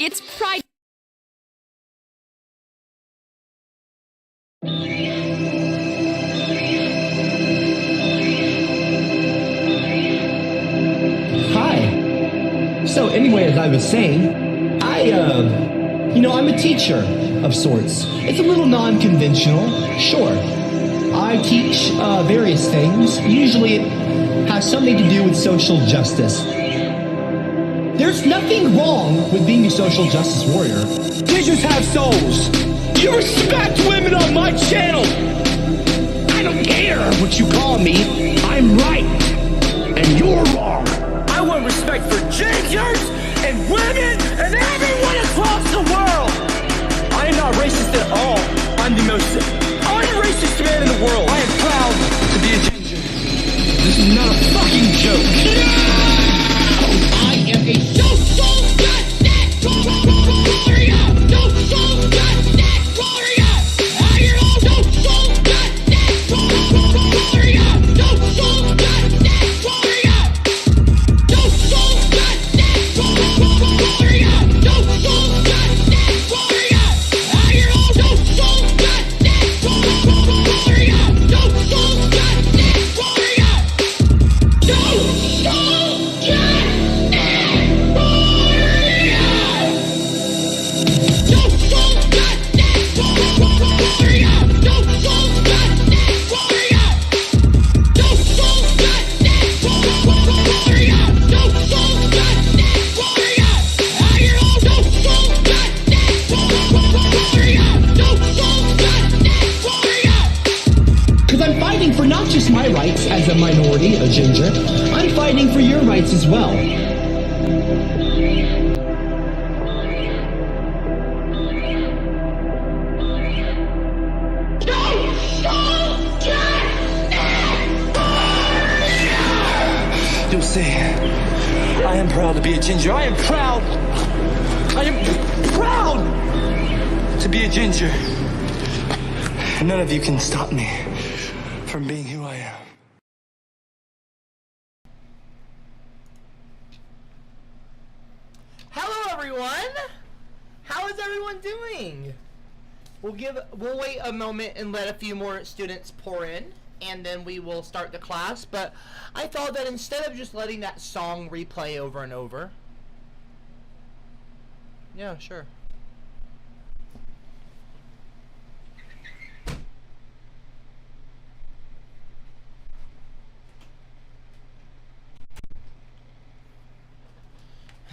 It's Pride. Hi. So anyway, as I was saying, I'm a teacher of sorts. It's a little non-conventional, sure. I teach various things. Usually it has something to do with social justice. There's nothing wrong with being a social justice warrior. Teachers have souls. You respect women on my channel. I don't care what you call me. I'm right. And you're wrong. I want respect for gingers and women and everyone across the world. I am not racist at all. I'm the most unracist man in the world. I am proud to be a ginger. This is not a fucking joke. No! I am a social justice warrior. Social justice warrior. I am a social justice warrior. Social justice warrior. Social justice warrior. Social justice warrior. I am a social justice warrior. Social justice warrior. Because I'm fighting for not just my rights as a minority, a ginger, I'm fighting for your rights as well. You'll see. I am proud to be a ginger. I am proud to be a ginger. And none of you can stop me from being who I am. Hello everyone! How is everyone doing? We'll wait a moment and let a few more students pour in, and then we will start the class. But I thought that instead of just letting that song replay over and over. Yeah, sure.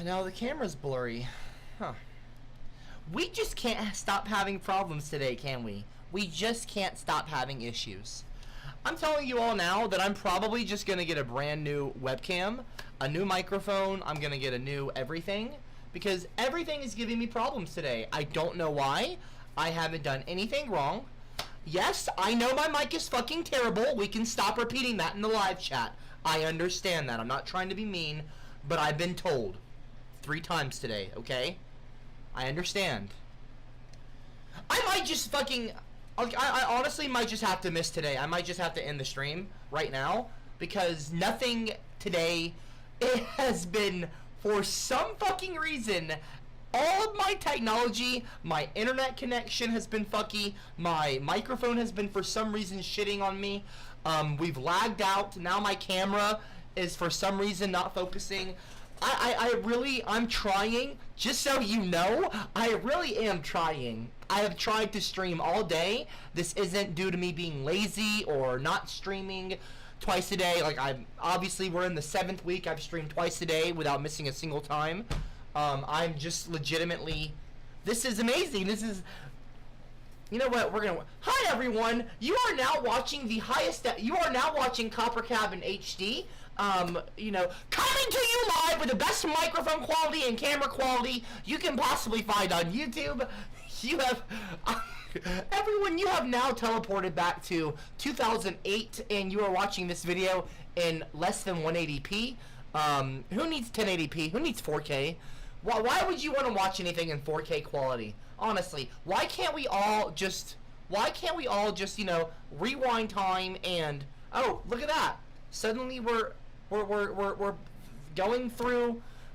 Now the camera's blurry. Huh. We just can't stop having problems today, can we? We just can't stop having issues. I'm telling you all now that I'm probably just going to get a brand new webcam, a new microphone, I'm going to get a new everything, because everything is giving me problems today. I don't know why. I haven't done anything wrong. Yes, I know my mic is fucking terrible. We can stop repeating that in the live chat. I understand that. I'm not trying to be mean, but I've been told 3 times today, okay? I understand. I might just fucking... I honestly might just have to miss today. I might just have to end the stream right now, because nothing today, it has been, for some fucking reason, all of my technology, my internet connection has been fucky, my microphone has been for some reason shitting on me, we've lagged out, now my camera is for some reason not focusing. I'm trying, just so you know, I really am trying. I have tried to stream all day. This isn't due to me being lazy or not streaming twice a day. Like, obviously we're in the 7th week. I've streamed twice a day without missing a single time. I'm just legitimately, this is amazing. This is, you know what, hi everyone. You are now watching the highest, you are now watching CopperCab in HD. You know, coming to you live with the best microphone quality and camera quality you can possibly find on YouTube. You have, everyone, you have now teleported back to 2008, and you are watching this video in less than 180p. Who needs 1080p? Who needs 4K? Why would you want to watch anything in 4K quality? Honestly, why can't we all just, you know, rewind time and, oh, look at that. Suddenly we're going through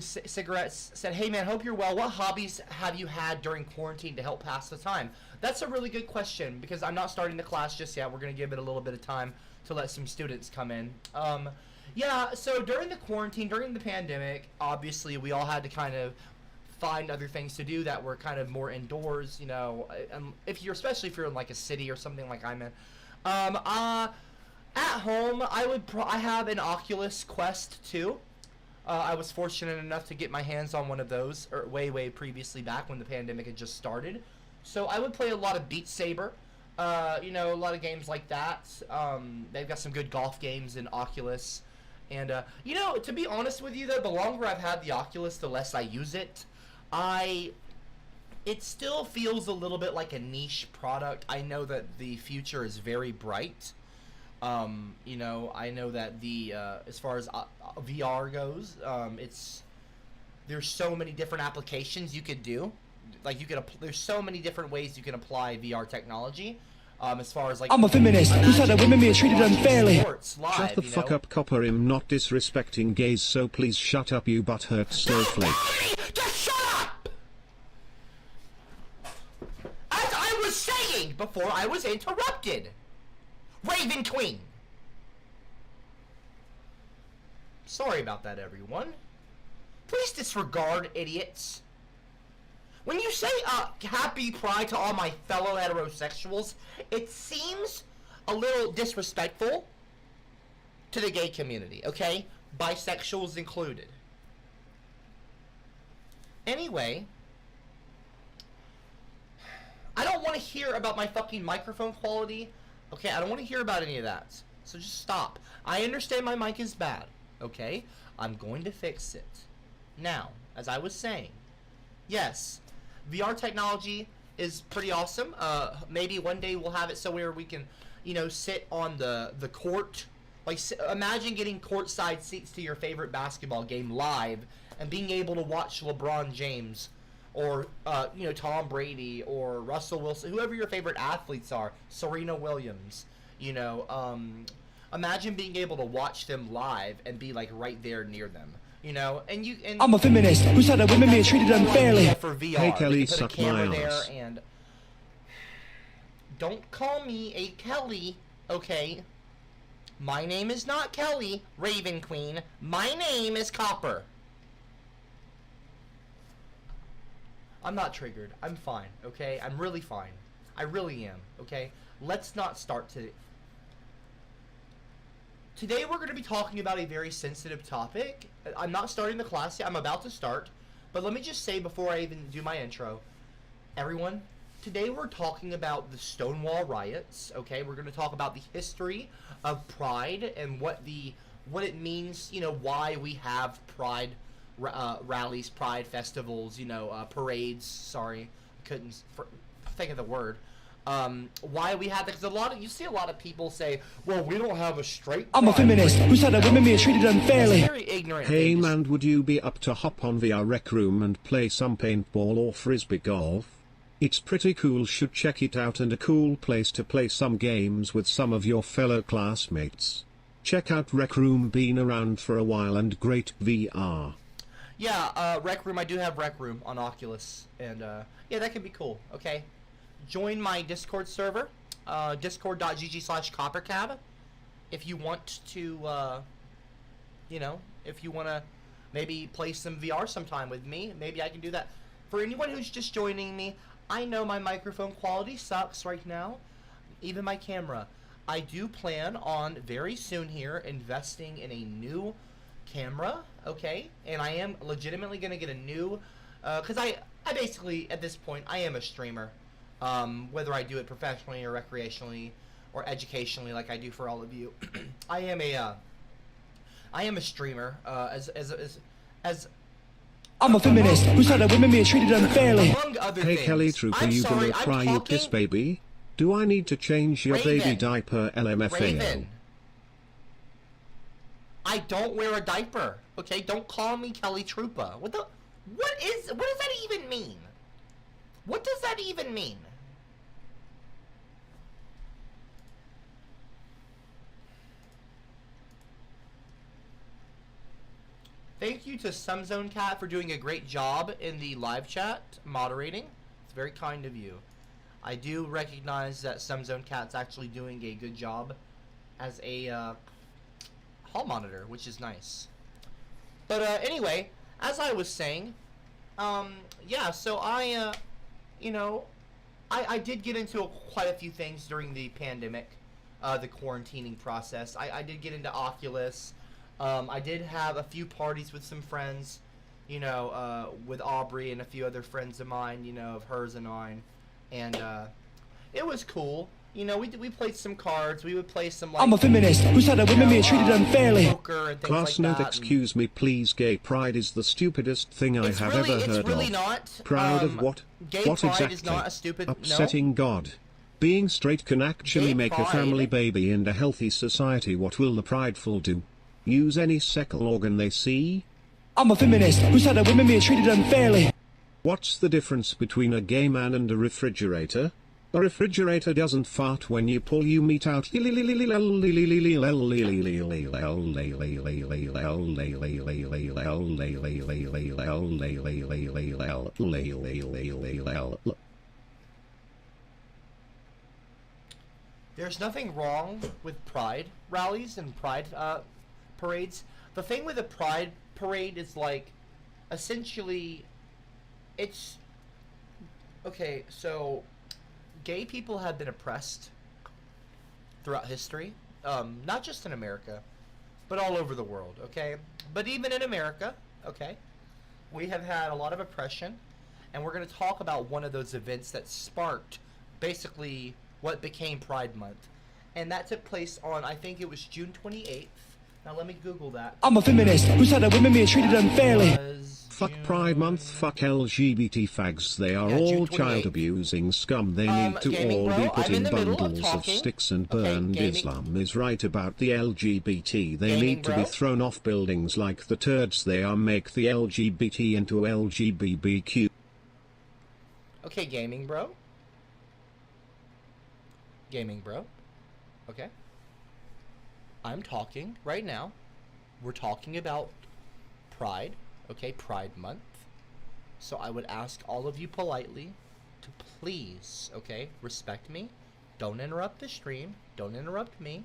cigarettes said, "Hey man, hope you're well. What hobbies have you had during quarantine to help pass the time?" That's a really good question because I'm not starting the class just yet. We're gonna give it a little bit of time to let some students come in. Yeah. So during the quarantine, during the pandemic, obviously we all had to kind of find other things to do that were kind of more indoors. You know, especially if you're in like a city or something like I'm in. At home, I have an Oculus Quest 2. I was fortunate enough to get my hands on one of those way previously back when the pandemic had just started. So I would play a lot of Beat Saber, you know, a lot of games like that. They've got some good golf games in Oculus. And, you know, to be honest with you, though, the longer I've had the Oculus, the less I use it. It still feels a little bit like a niche product. I know that the future is very bright. You know, I know that as far as VR goes, there's so many different applications you could do. Like there's so many different ways you can apply VR technology. As far as like I'm a feminist who said that women being treated unfairly. Shut the fuck up, Copper. I'm not disrespecting gays, so please shut up, you butthurt snowflake. Just shut up! As I was saying before I was interrupted. Raven Queen. Sorry about that, everyone. Please disregard idiots. When you say happy pride to all my fellow heterosexuals, it seems a little disrespectful to the gay community, okay? Bisexuals included. Anyway, I don't want to hear about my fucking microphone quality. Okay, I don't want to hear about any of that. So just stop. I understand my mic is bad. Okay? I'm going to fix it. Now, as I was saying, yes, VR technology is pretty awesome. Maybe one day we'll have it so where we can, you know, sit on the court. Like, imagine getting courtside seats to your favorite basketball game live and being able to watch LeBron James or, you know, Tom Brady or Russell Wilson, whoever your favorite athletes are, Serena Williams, you know, imagine being able to watch them live and be, like, right there near them, you know, and I'm a feminist who said that women being treated unfairly. For VR, hey, Kelly, you can put a camera suck my there ass. and don't call me a Kelly, okay? My name is not Kelly, Raven Queen. My name is Copper. I'm not triggered. I'm fine, okay? I'm really fine. I really am, okay? Let's not start today. Today we're going to be talking about a very sensitive topic. I'm not starting the class yet. I'm about to start. But let me just say before I even do my intro, everyone, today we're talking about the Stonewall riots, okay? We're going to talk about the history of Pride and what it means, you know, why we have Pride rallies, Pride festivals, you know, parades. Sorry, couldn't think of the word. Why we have that? Because you see a lot of people say, "Well, we don't have a straight." I'm a feminist who said that women being treated unfairly. Very ignorant. Hey man, would you be up to hop on VR Rec Room and play some paintball or frisbee golf? It's pretty cool, should check it out, and a cool place to play some games with some of your fellow classmates. Check out Rec Room, been around for a while and great VR. Yeah, Rec Room. I do have Rec Room on Oculus, and yeah, that could be cool. Okay, join my Discord server, discord.gg/CopperCab, if you want to, you know, if you want to maybe play some VR sometime with me. Maybe I can do that. For anyone who's just joining me, I know my microphone quality sucks right now, even my camera. I do plan on very soon here investing in a new camera, okay? And I am legitimately going to get a new, because I basically, at this point, I am a streamer. Whether I do it professionally or recreationally or educationally like I do for all of you. I am a streamer, as I'm a feminist who said that women being treated unfairly. among other Hey things. Kelly Trooper, I'm you sorry, gonna I'm cry, you talking- piss baby? Do I need to change your baby Raven. diaper, LMFAO? Raven. I don't wear a diaper, okay? Don't call me Kelly Trooper. What does that even mean? What does that even mean? Thank you to Zone Cat for doing a great job in the live chat moderating. It's very kind of you. I do recognize that Zone Cat's actually doing a good job as a hall monitor, which is nice. But anyway, as I was saying, yeah, so I did get into quite a few things during the pandemic, the quarantining process. I did get into Oculus. I did have a few parties with some friends, with Aubrey and a few other friends of mine, of hers and mine. And it was cool. We played some cards. We would play some, like, I'm a feminist who said that women being treated unfairly. Poker and things Class like note, that. excuse me please, gay pride is the stupidest thing I have ever heard It's really of. not. Proud of what? Gay What pride exactly? is not a stupid... Upsetting God. Being straight can actually Gay make a pride- family baby and a healthy society. What will the prideful do? Use any sexual organ they see? I'm a feminist who said that women being treated unfairly. What's the difference between a gay man and a refrigerator? A refrigerator doesn't fart when you pull your meat out. There's nothing wrong with pride rallies and pride parades. The thing with a pride parade is, like, essentially, it's... Okay, so gay people have been oppressed throughout history, not just in America, but all over the world, okay? But even in America, okay, we have had a lot of oppression, and we're going to talk about one of those events that sparked, basically, what became Pride Month. And that took place on, I think it was June 28th. Now let me Google that. I'm a feminist who said that women being treated unfairly. Fuck Pride Month, fuck LGBT fags, they are Yeah, June all 28th. child-abusing scum, they need to Gaming all Bro, be I'm put in in the middle of bundles of talking. sticks and Okay, burned. Gaming- Islam is right about the LGBT, they Gaming need to be Bro? thrown off buildings like the turds they are, make the LGBT into LGBTQ. Okay, Gaming Bro. Gaming Bro. Okay. I'm talking right now. We're talking about Pride, okay, Pride Month. So I would ask all of you politely to please, okay, respect me. Don't interrupt the stream. Don't interrupt me.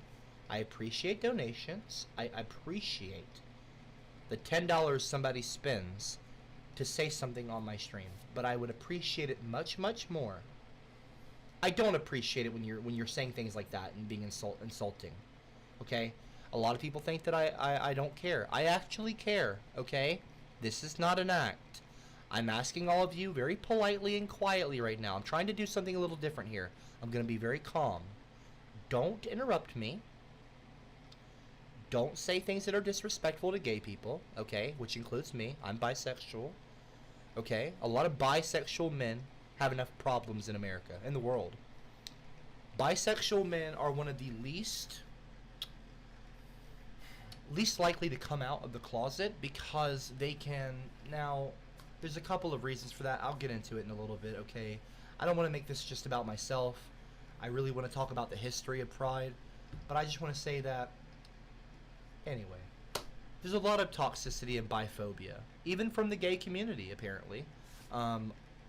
I appreciate donations. I appreciate the $10 somebody spends to say something on my stream. But I would appreciate it much, much more. I don't appreciate it when you're saying things like that and being insulting. Okay? A lot of people think that I don't care. I actually care, okay? This is not an act. I'm asking all of you very politely and quietly right now. I'm trying to do something a little different here. I'm going to be very calm. Don't interrupt me. Don't say things that are disrespectful to gay people, okay? Which includes me. I'm bisexual, okay? A lot of bisexual men have enough problems in America, in the world. Bisexual men are one of the least likely to come out of the closet because they can now. There's a couple of reasons for that. I'll get into it in a little bit, okay? I don't want to make this just about myself. I really want to talk about the history of Pride, but I just want to say that, anyway, there's a lot of toxicity and biphobia, even from the gay community, apparently.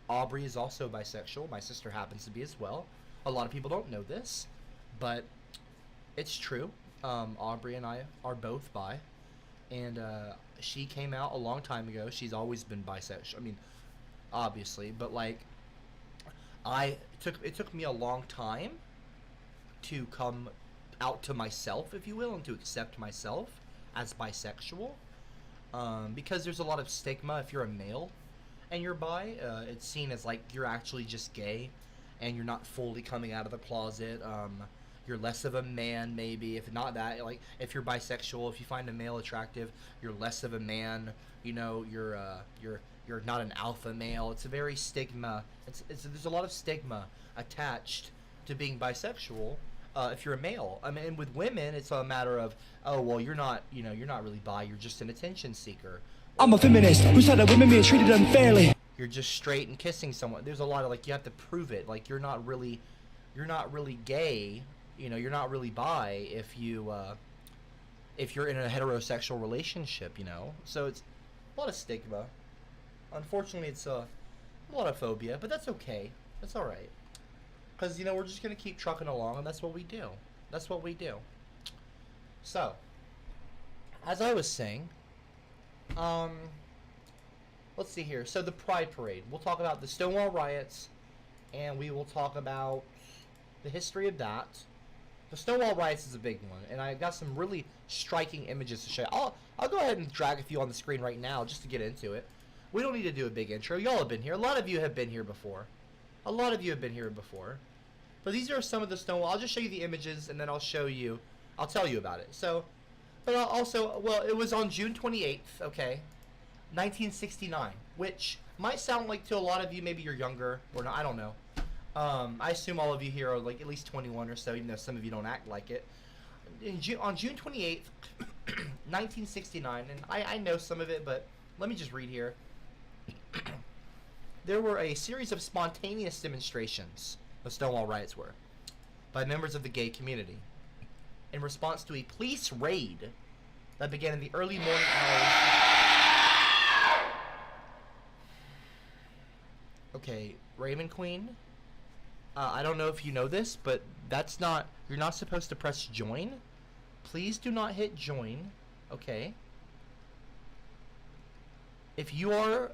Aubrey is also bisexual. My sister happens to be as well. A lot of people don't know this, but it's true. Aubrey and I are both bi, and she came out a long time ago. She's always been bisexual. I mean, obviously, but like, it took me a long time to come out to myself, if you will, and to accept myself as bisexual, because there's a lot of stigma if you're a male and you're bi. It's seen as like you're actually just gay, and you're not fully coming out of the closet. You're less of a man, maybe, if not that. Like, if you're bisexual, if you find a male attractive, you're less of a man. You know, you're not an alpha male. It's a very stigma. There's a lot of stigma attached to being bisexual. If you're a male, I mean, with women, it's a matter of, oh, well, you're not really bi. You're just an attention seeker. I'm a feminist who said that women being treated unfairly. You're just straight and kissing someone. There's a lot of, like, you have to prove it. Like, you're not really gay. You know, you're not really bi if you're in a heterosexual relationship, you know. So A lot of stigma. Unfortunately, it's a lot of phobia, but that's okay. That's all right. Because, you know, we're just going to keep trucking along, and that's what we do. That's what we do. So, as I was saying, let's see here. So, the Pride Parade. We'll talk about the Stonewall riots, and we will talk about the history of that. The Stonewall riots is a big one, and I got some really striking images to show you. I'll go ahead and drag a few on the screen right now just to get into it. We don't need to do a big intro. Y'all have been here. A lot of you have been here before. A lot of you have been here before. But these are some of the Stonewall. I'll just show you the images, and then I'll tell you about it. So, but I'll also, well, it was on June 28th, okay, 1969, which might sound like to a lot of you, maybe you're younger, or not, I don't know. I assume all of you here are like at least 21 or so, even though some of you don't act like it. On June 28th, 1969, and I know some of it, but let me just read here. There were a series of spontaneous demonstrations, the Stonewall riots were, by members of the gay community in response to a police raid that began in the early morning hours. Okay, Raven Queen. I don't know if you know this, but you're not supposed to press join. Please do not hit join, okay? If you're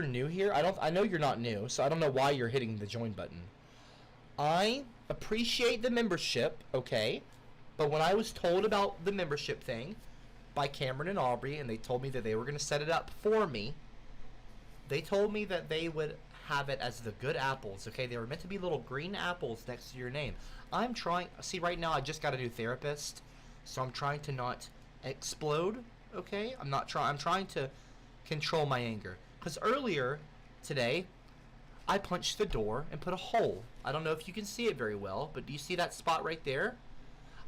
new here, I know you're not new, so I don't know why you're hitting the join button. I appreciate the membership, okay? But when I was told about the membership thing by Cameron and Aubrey, and they told me that they were going to set it up for me, they told me that they would have it as the good apples, okay? They were meant to be little green apples next to your name. See, right now I just got a new therapist, so I'm trying to not explode, okay? I'm trying to control my anger. Because earlier today, I punched the door and put a hole. I don't know if you can see it very well, but do you see that spot right there?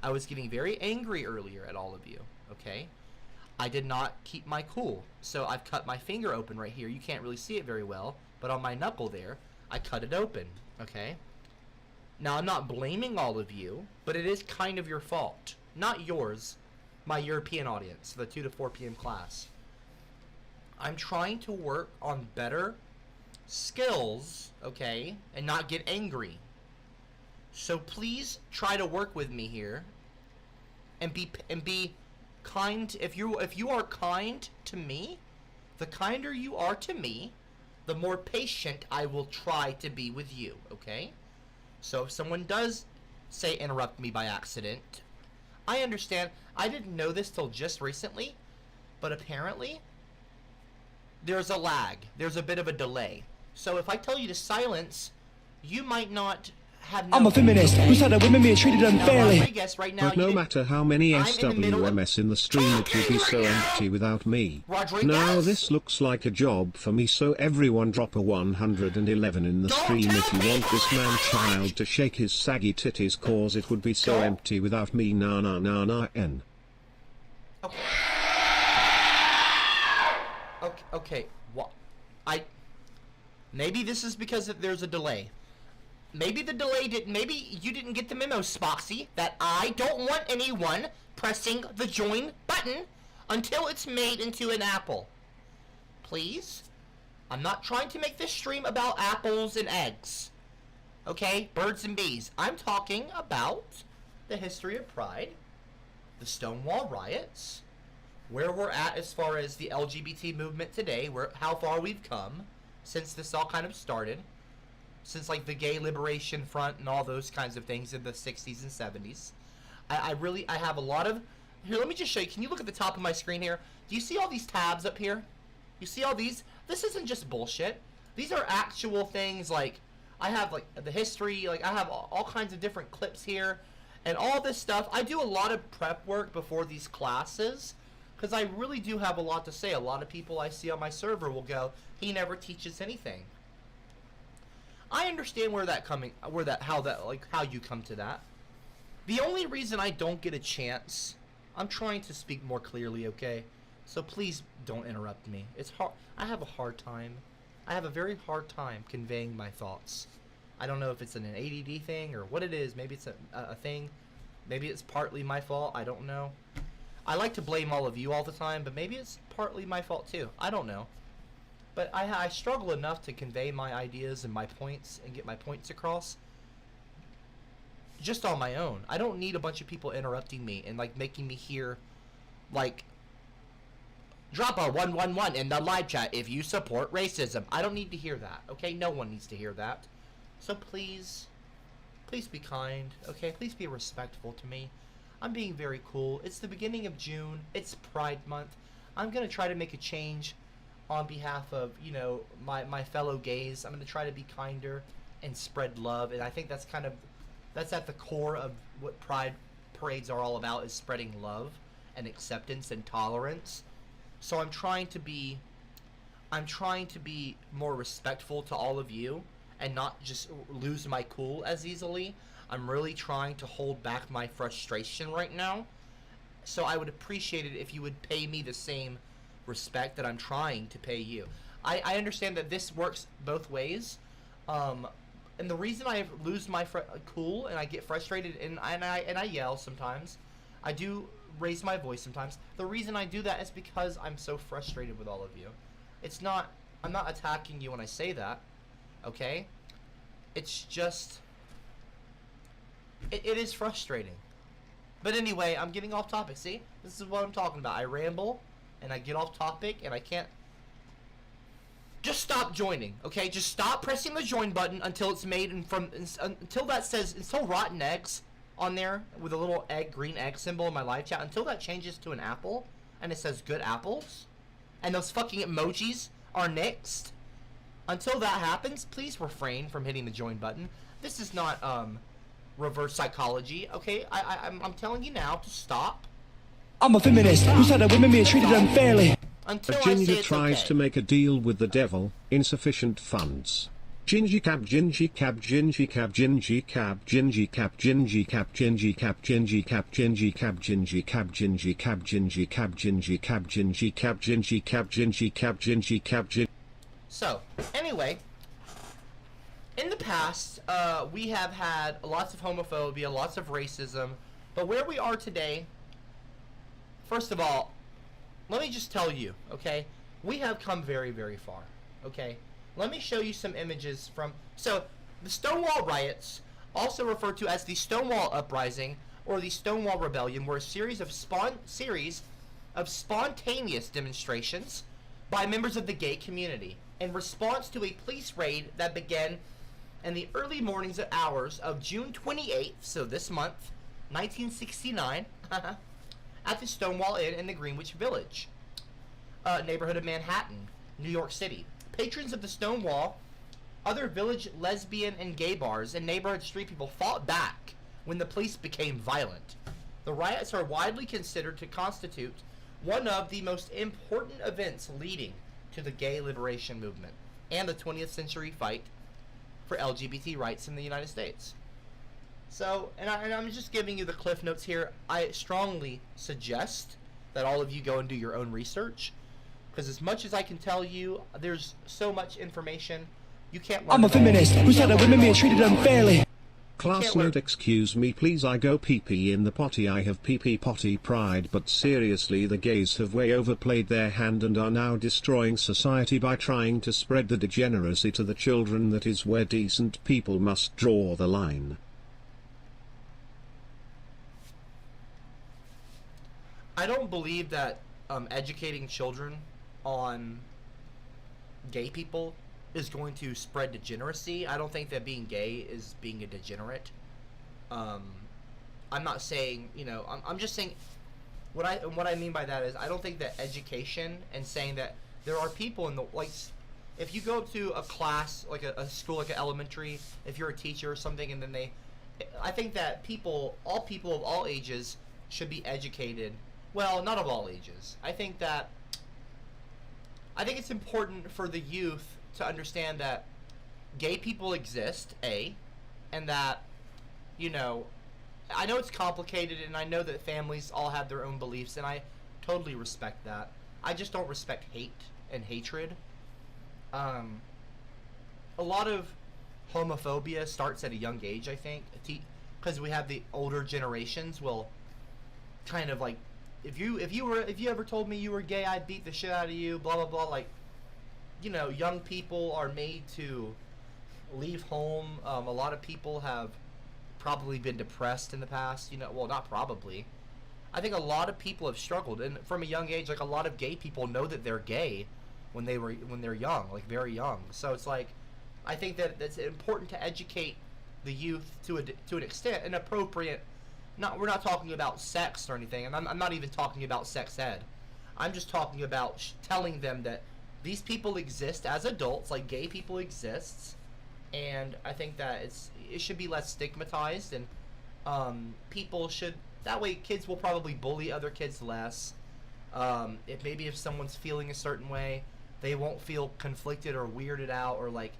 I was getting very angry earlier at all of you, okay? I did not keep my cool, so I've cut my finger open right here. You can't really see it very well, but on my knuckle there, I cut it open, okay? Now, I'm not blaming all of you, but it is kind of your fault. Not yours, my European audience, the 2 to 4 p.m. class. I'm trying to work on better skills, okay, and not get angry. So please try to work with me here, and be kind. If you are kind to me, the kinder you are to me, the more patient I will try to be with you, okay? So if someone does say interrupt me by accident, I understand. I didn't know this till just recently, but apparently there's a lag. There's a bit of a delay. So if I tell you to silence, you might not have known. I'm a feminist who said that women being treated unfairly. Right now, But no matter how many SWMS in the stream, it will be so empty without me. Now this looks like a job for me, so everyone drop a 111 in the stream if you want this man-child to shake his saggy titties, cause it would be so empty without me. Na na na na n. Okay. Okay. What? Maybe this is because there's a delay. Maybe the delay maybe you didn't get the memo, Spoxy, that I don't want anyone pressing the join button until it's made into an apple. Please? I'm not trying to make this stream about apples and eggs. Okay? Birds and bees. I'm talking about the history of Pride, the Stonewall riots, where we're at as far as the LGBT movement today, how far we've come since this all kind of started. Since like the Gay Liberation Front and all those kinds of things in the 60s and 70s. I have a lot of... Here, let me just show you. Can you look at the top of my screen here? Do you see all these tabs up here? You see all these? This isn't just bullshit. These are actual things, like, I have like the history, like I have all kinds of different clips here. And all this stuff. I do a lot of prep work before these classes, because I really do have a lot to say. A lot of people I see on my server will go, he never teaches anything. I understand how you come to that. The only reason I don't get a chance, I'm trying to speak more clearly, okay? So please don't interrupt me. It's hard. I have a hard time. I have a very hard time conveying my thoughts. I don't know if it's an ADD thing or what it is. Maybe it's a thing. Maybe it's partly my fault. I don't know. I like to blame all of you all the time, but maybe it's partly my fault too. I don't know. But I struggle enough to convey my ideas and my points and get my points across just on my own. I don't need a bunch of people interrupting me and like making me hear like drop a 111 in the live chat if you support racism. I don't need to hear that, okay? No one needs to hear that. So please be kind, okay? Please be respectful to me. I'm being very cool. It's the beginning of June. It's Pride Month. I'm going to try to make a change on behalf of, you know, my fellow gays. I'm going to try to be kinder and spread love. And I think that's that's at the core of what Pride parades are all about, is spreading love and acceptance and tolerance. So I'm trying to be more respectful to all of you and not just lose my cool as easily. I'm really trying to hold back my frustration right now. So I would appreciate it if you would pay me the same respect that I'm trying to pay you. I understand that this works both ways. And the reason I lose my cool and I get frustrated and I yell sometimes, I do raise my voice sometimes. The reason I do that is because I'm so frustrated with all of you. I'm not attacking you when I say that, okay? It's just, it is frustrating. But anyway, I'm getting off topic. See, this is what I'm talking about. I ramble and I get off topic and I can't. Just stop joining, okay? Just stop pressing the join button until it's made until that says, until rotten eggs on there with a little green egg symbol in my live chat, until that changes to an apple and it says good apples and those fucking emojis are next. Until that happens, please refrain from hitting the join button. This is not reverse psychology, okay? I'm telling you now to stop. I'm a feminist who said that women being treated unfairly. Until A I say ginger it's tries okay. to make a deal with the devil. Insufficient funds. Gingy cab, gingy cab, gingy cab, gingy cab, gingy cab, gingy cab, gingy cab, gingy cab, gingy cab, gingy cab, gingy cab, gingy cab, gingy cab, gingy cab, gingy cab, gingy cab, gingy cab, gingy. So, anyway, in the past, we have had lots of homophobia, lots of racism, but where we are today, first of all, let me just tell you, okay, we have come very, very far, okay? Let me show you some images from, so, the Stonewall riots, also referred to as the Stonewall Uprising, or the Stonewall Rebellion, were a series of spontaneous demonstrations by members of the gay community in response to a police raid that began in the early mornings hours of June 28th, so this month, 1969, at the Stonewall Inn in the Greenwich Village neighborhood of Manhattan, New York City. Patrons of the Stonewall, other village lesbian and gay bars, and neighborhood street people fought back when the police became violent. The riots are widely considered to constitute one of the most important events leading to the gay liberation movement and the 20th century fight for LGBT rights in the United States. So, and I'm just giving you the cliff notes here. I strongly suggest that all of you go and do your own research, because as much as I can tell you, there's so much information you can't learn. I'm a feminist who said that women being treated unfairly. Class note, excuse me please, I go pee-pee in the potty. I have pee-pee potty pride, but seriously the gays have way overplayed their hand and are now destroying society by trying to spread the degeneracy to the children. That is where decent people must draw the line. I don't believe that educating children on gay people is going to spread degeneracy. I don't think that being gay is being a degenerate. I'm not saying, you know, I'm just saying what I mean by that is I don't think that education and saying that there are people in the, like, if you go to a class, like a school, like an elementary, if you're a teacher or something, and then I think that all people of all ages should be educated. Well, not of all ages. I think it's important for the youth to understand that gay people exist, and that, you know, I know it's complicated, and I know that families all have their own beliefs, and I totally respect that. I just don't respect hate and hatred. A lot of homophobia starts at a young age, I think, because we have the older generations will kind of like, if you ever told me you were gay, I'd beat the shit out of you, blah blah blah. Like, you know, young people are made to leave home. A lot of people have probably been depressed in the past. You know, well, not probably. I think a lot of people have struggled, and from a young age, like a lot of gay people know that they're gay when they're young, like very young. So it's like, I think that it's important to educate the youth to an extent, an appropriate. We're not talking about sex or anything, and I'm not even talking about sex ed. I'm just talking about telling them that these people exist as adults, like gay people exists, and I think that it should be less stigmatized, and people should. That way, kids will probably bully other kids less. If someone's feeling a certain way, they won't feel conflicted or weirded out, or like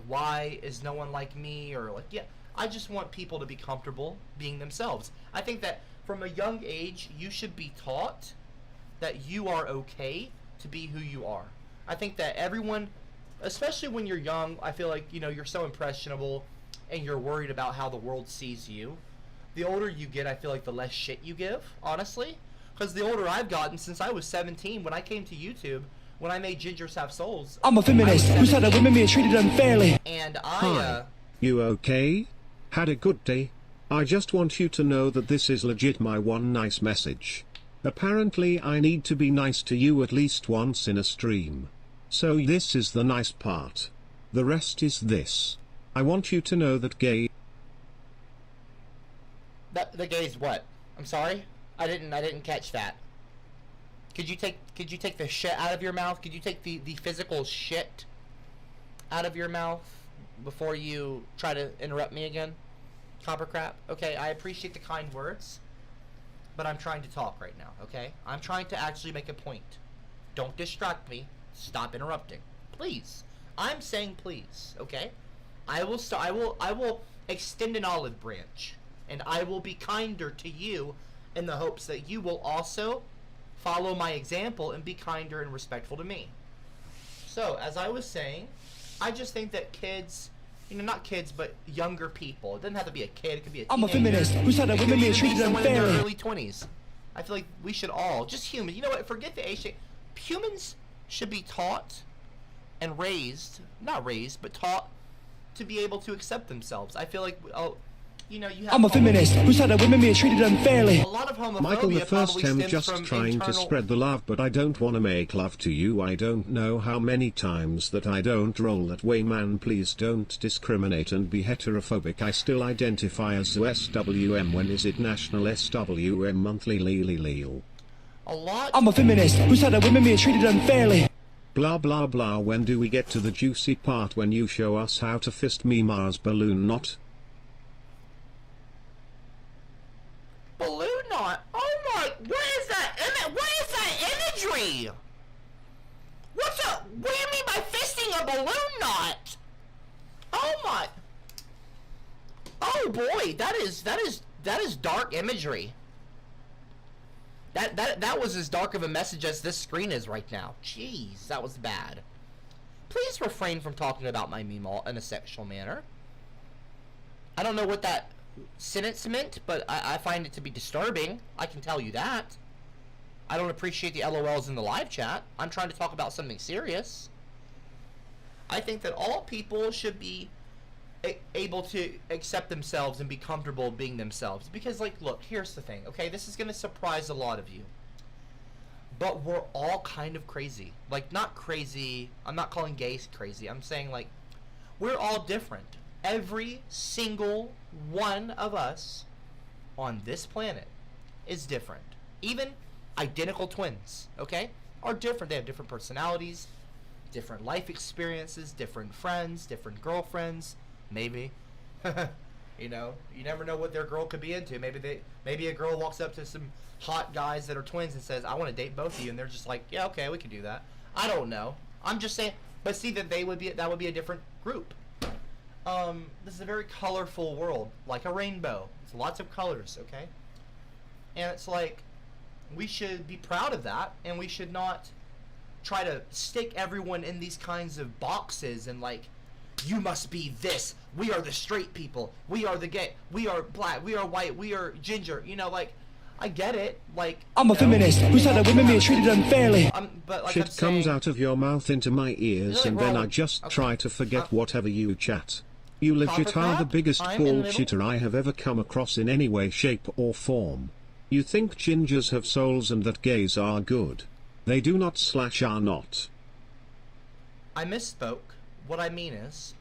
why is no one like me, or like, yeah. I just want people to be comfortable being themselves. I think that from a young age, you should be taught that you are okay to be who you are. I think that everyone, especially when you're young, I feel like, you know, you're so impressionable and you're worried about how the world sees you. The older you get, I feel like the less shit you give, honestly. Because the older I've gotten, since I was 17, when I came to YouTube, when I made Gingers Have Souls, I'm a feminist who said that women being treated unfairly. And Hi. You okay? Had a good day? I just want you to know that this is legit my one nice message. Apparently I need to be nice to you at least once in a stream. So this is the nice part. The rest is this. I want you to know that gay... The gay's what? I'm sorry? I didn't catch that. Could you take the shit out of your mouth? Could you take the physical shit out of your mouth before you try to interrupt me again? CopperCab? Okay, I appreciate the kind words, but I'm trying to talk right now, okay? I'm trying to actually make a point. Don't distract me. Stop interrupting. Please. I'm saying please, okay? I will extend an olive branch, and I will be kinder to you in the hopes that you will also follow my example and be kinder and respectful to me. So, as I was saying, I just think that kids, you know, not kids, but younger people. It doesn't have to be a kid. It could be a teenager. I'm a feminist who said that women being treated someone in their unfairly. early 20s. I feel like we should all, just humans. You know what? Forget the age. Humans should be taught and raised, not raised, but taught to be able to accept themselves. I feel like, you know, you have. I'm a feminist who said that women being treated unfairly. A lot of homophobia Michael the first probably time stems just from trying to internal- spread the love, but I don't wanna make love to you. I don't know how many times that I don't roll that way, man. Please don't discriminate and be heterophobic. I still identify as SWM. When is it National SWM Monthly? Leel. A lot. I'm a feminist who said that women being treated unfairly. Blah blah blah. When do we get to the juicy part when you show us how to fist me Mars balloon knot? Balloon knot? Oh my, what is that? What is that imagery? What do you mean by fisting a balloon knot? Oh my. Oh boy, that is dark imagery. That was as dark of a message as this screen is right now. Jeez, that was bad. Please refrain from talking about my meemaw in a sexual manner. I don't know what that sentence meant, but I find it to be disturbing. I can tell you that. I don't appreciate the LOLs in the live chat. I'm trying to talk about something serious. I think that all people should be able to accept themselves and be comfortable being themselves. Because, like, look, here's the thing, okay? This is going to surprise a lot of you. But we're all kind of crazy. Like, not crazy. I'm not calling gays crazy. I'm saying, like, we're all different. Every single one of us on this planet is different. Even identical twins, okay, are different. They have different personalities, different life experiences, different friends, different girlfriends, maybe. You know, you never know what their girl could be into. Maybe a girl walks up to some hot guys that are twins and says, "I want to date both of you," and they're just like, "Yeah, okay, we can do that." I don't know. I'm just saying, but see that that would be a different group. This is a very colorful world, like a rainbow. It's lots of colors, okay? And it's like, we should be proud of that, and we should not try to stick everyone in these kinds of boxes and, like, you must be this. We are the straight people. We are the gay. We are black. We are white. We are ginger. You know, like, I get it. Like, I'm a feminist who said that women being treated unfairly. But like Shit I'm saying, comes out of your mouth into my ears, Really and then wrong. I just Okay. try to forget whatever you chat. You legit are the CopperCab, biggest I'm in the middle. bullshitter I have ever come across in any way, shape, or form. You think gingers have souls and that gays are good. They do not / are not. I misspoke. What I mean is,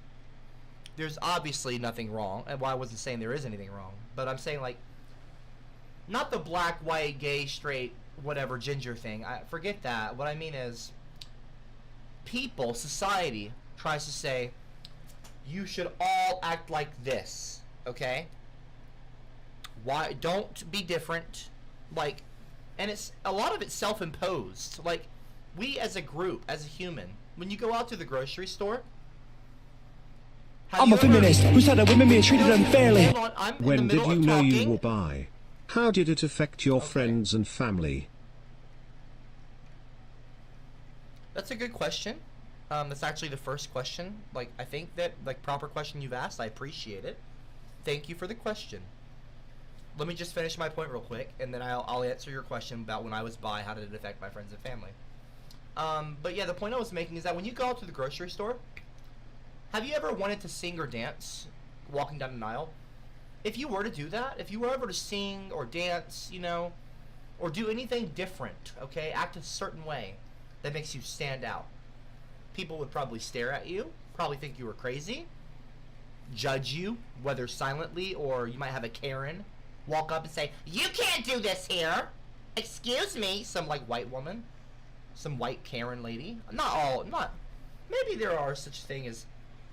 there's obviously nothing wrong, and well, I wasn't saying there is anything wrong, but I'm saying, like, not the black, white, gay, straight, whatever, ginger thing. I forget that. What I mean is, people, society, tries to say, you should all act like this, okay? Why? Don't be different, like, and it's, a lot of it's self-imposed. Like, we as a group, as a human, when you go out to the grocery store, have I'm you a ever- feminist who said that women being treated unfairly. Hold on, I'm in the When did middle you of know you talking. were bi? How did it affect your Okay. friends and family? That's a good question. That's actually the first question. Like, I think that, like, proper question you've asked. I appreciate it. Thank you for the question. Let me just finish my point real quick, and then I'll answer your question about when I was bi, how did it affect my friends and family. But yeah, the point I was making is that when you go out to the grocery store, have you ever wanted to sing or dance walking down an aisle? If you were to do that, if you were ever to sing or dance, you know, or do anything different, okay, act a certain way that makes you stand out, people would probably stare at you, probably think you were crazy, judge you, whether silently or you might have a Karen walk up and say, "You can't do this here. Excuse me," some like white woman, some white Karen lady. Maybe there are such a thing as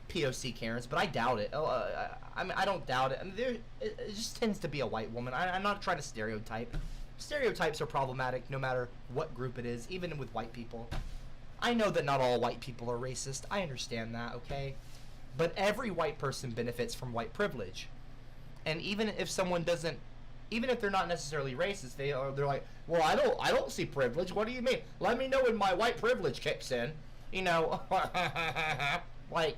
POC Karens, but I doubt it. I mean, I don't doubt it. I mean, it just tends to be a white woman. I'm not trying to stereotype. Stereotypes are problematic no matter what group it is, even with white people. I know that not all white people are racist. I understand that, okay? But every white person benefits from white privilege. And even if someone doesn't, even if they're not necessarily racist, they're like, well, I don't see privilege. What do you mean? Let me know when my white privilege kicks in. You know, like,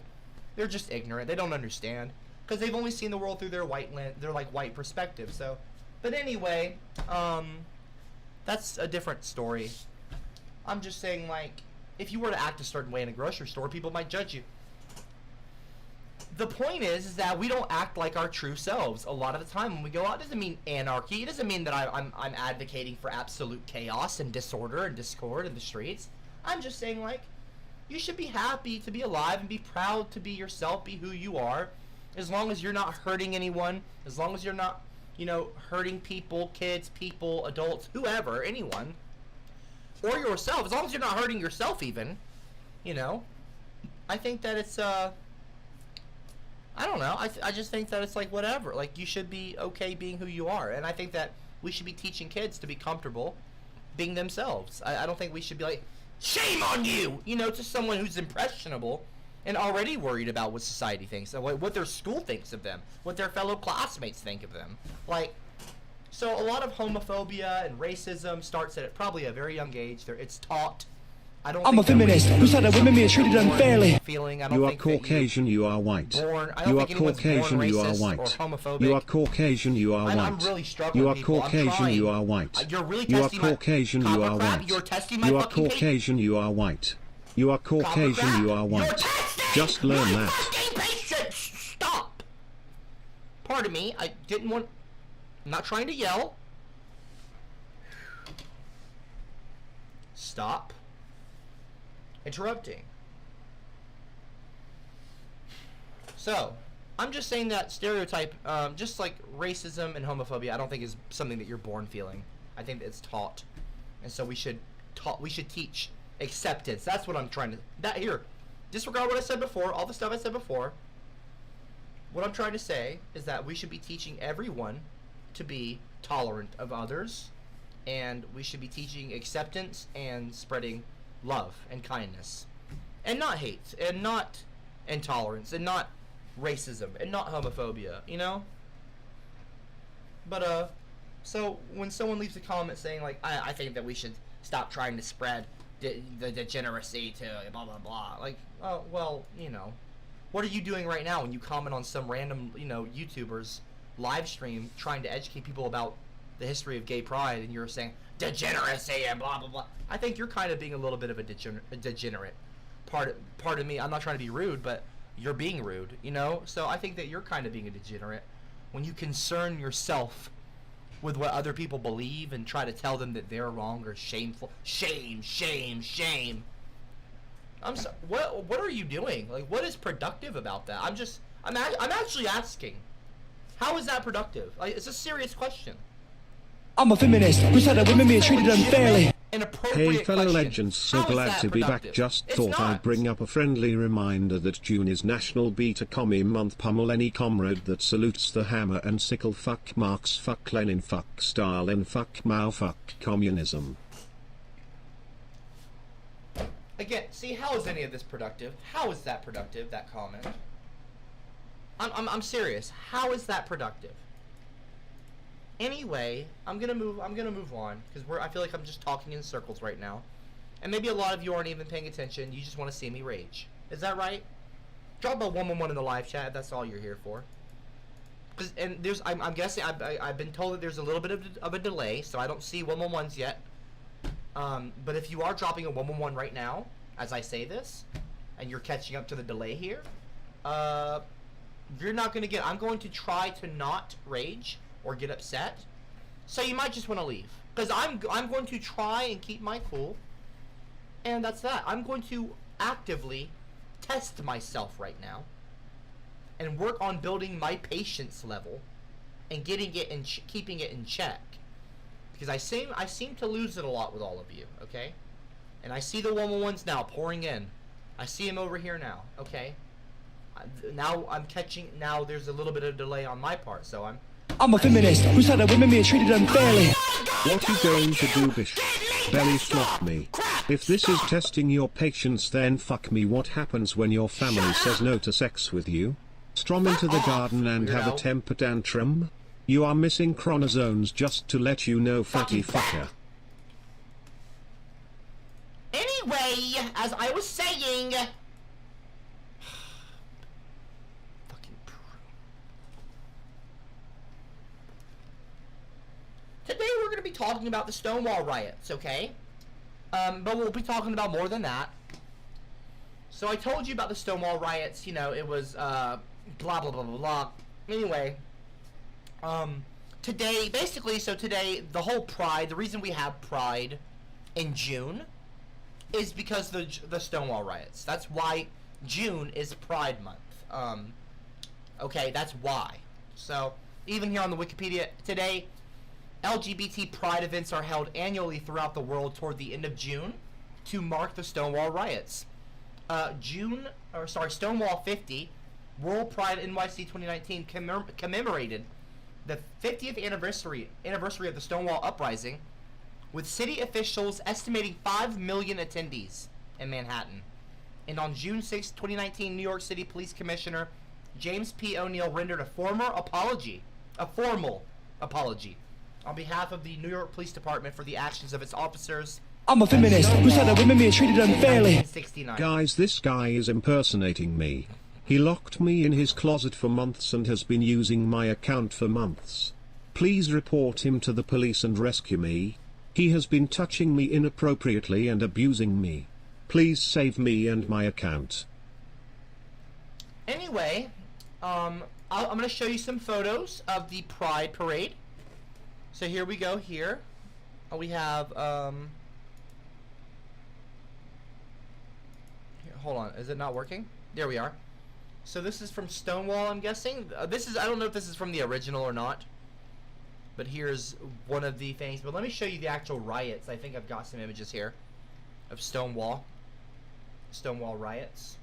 they're just ignorant. They don't understand because they've only seen the world through their white perspective. So, but anyway, that's a different story. I'm just saying, like, if you were to act a certain way in a grocery store, people might judge you. The point is that we don't act like our true selves a lot of the time when we go out. It doesn't mean anarchy. It doesn't mean that I'm advocating for absolute chaos and disorder and discord in the streets. I'm just saying, like, you should be happy to be alive and be proud to be yourself, be who you are, as long as you're not hurting anyone, as long as you're not, you know, hurting people, kids, people, adults, whoever, anyone, or yourself, as long as you're not hurting yourself even, you know. I think that it's, I don't know. I just think that it's like whatever. Like, you should be okay being who you are. And I think that we should be teaching kids to be comfortable being themselves. I don't think we should be like, shame on you! You know, to someone who's impressionable and already worried about what society thinks, what their school thinks of them, what their fellow classmates think of them. Like, so a lot of homophobia and racism starts at probably a very young age. It's taught. I don't I'm a think that feminist who said that women being treated born unfairly. Feeling. I don't You are think that Caucasian, you are white. born- I don't You are think anyone's born Caucasian, you are racist white. or homophobic. You are Caucasian, you are I'm white. really struggling, You are people. I'm Caucasian, you trying. are white. You're really You are testing my- Caucasian, you are CopperCab, white. you're testing my You are fucking patience. Caucasian, you are white. You are Caucasian, CopperCab, you are you're white. testing Just learn my that. fucking patience. Stop. Pardon me. I didn't want. I'm not trying to yell. Stop interrupting. So, I'm just saying that stereotype, just like racism and homophobia, I don't think is something that you're born feeling. I think that it's taught, and so we should teach acceptance. That's what I'm trying to. Disregard what I said before, all the stuff I said before. What I'm trying to say is that we should be teaching everyone to be tolerant of others, and we should be teaching acceptance and spreading love and kindness, and not hate, and not intolerance, and not racism, and not homophobia, you know? But, so when someone leaves a comment saying, like, I think that we should stop trying to spread the degeneracy to blah, blah, blah, like, oh, well, you know, What are you doing right now when you comment on some random, YouTuber's live stream trying to educate people about the history of gay pride, and you're saying degeneracy and blah blah blah? I think you're kind of being a little bit of a degenerate. Pardon me, I'm not trying to be rude, but you're being rude, So I think that you're kind of being a degenerate when you concern yourself with what other people believe and try to tell them that they're wrong or shameful. Shame, shame, shame. What are you doing? Like, what is productive about that? I'm actually asking. How is that productive? Like, it's a serious question. I'm a feminist who said that women being treated unfairly. An appropriate Hey fellow question. legends, so How is glad that to be back. productive? Just It's thought not. I'd bring up a friendly reminder that June is National Beta Commie Month. Pummel any comrade that salutes the hammer and sickle. Fuck Marx, fuck Lenin, fuck Stalin, fuck Mao, fuck communism. Again, see, how is any of this productive? How is that productive, that comment? I'm serious. How is that productive? Anyway, I'm gonna move on because I feel like I'm just talking in circles right now, and maybe a lot of you aren't even paying attention. You just want to see me rage. Is that right? Drop a 111 in the live chat if that's all you're here for. And I'm guessing I've been told that there's a little bit of a delay, so I don't see 111s yet. But if you are dropping a 111 right now, as I say this, and you're catching up to the delay here, you're not gonna get. I'm going to try to not rage or get upset, so you might just want to leave, because I'm going to try and keep my cool, and that's that. I'm going to actively test myself right now and work on building my patience level and getting it and keeping it in check, because I seem to lose it a lot with all of you, okay? And I see the 111s now pouring in. I see them over here now, okay? Now I'm catching. Now there's a little bit of delay on my part, so I'm a feminist who said that women being treated unfairly. What you going to do, bish? Belly slap me. If this is testing your patience, then fuck me. What happens when your family says no to sex with you? Storm into the garden and have a temper tantrum? You are missing chromosomes, just to let you know, fatty fucker. Anyway, as I was saying, today we're going to be talking about the Stonewall riots, okay? But we'll be talking about more than that. So I told you about the Stonewall riots, it was, blah, blah, blah, blah, blah. Anyway, today, the whole Pride, the reason we have Pride in June is because the Stonewall riots. That's why June is Pride Month. Okay, that's why. So, even here on the Wikipedia, today, LGBT pride events are held annually throughout the world toward the end of June to mark the Stonewall riots. Stonewall 50, World Pride NYC 2019 commemorated the 50th anniversary of the Stonewall Uprising, with city officials estimating 5 million attendees in Manhattan. And on June 6, 2019, New York City Police Commissioner James P. O'Neill rendered a formal apology on behalf of the New York Police Department for the actions of its officers. I'm a feminist who said that women being treated unfairly. 1969. Guys, this guy is impersonating me. He locked me in his closet for months and has been using my account for months. Please report him to the police and rescue me. He has been touching me inappropriately and abusing me. Please save me and my account. Anyway, I'm going to show you some photos of the Pride Parade. So here we go here. We have, here, hold on, is it not working? There we are. So this is from Stonewall, I'm guessing. I don't know if this is from the original or not. But here's one of the things. But let me show you the actual riots. I think I've got some images here of Stonewall riots.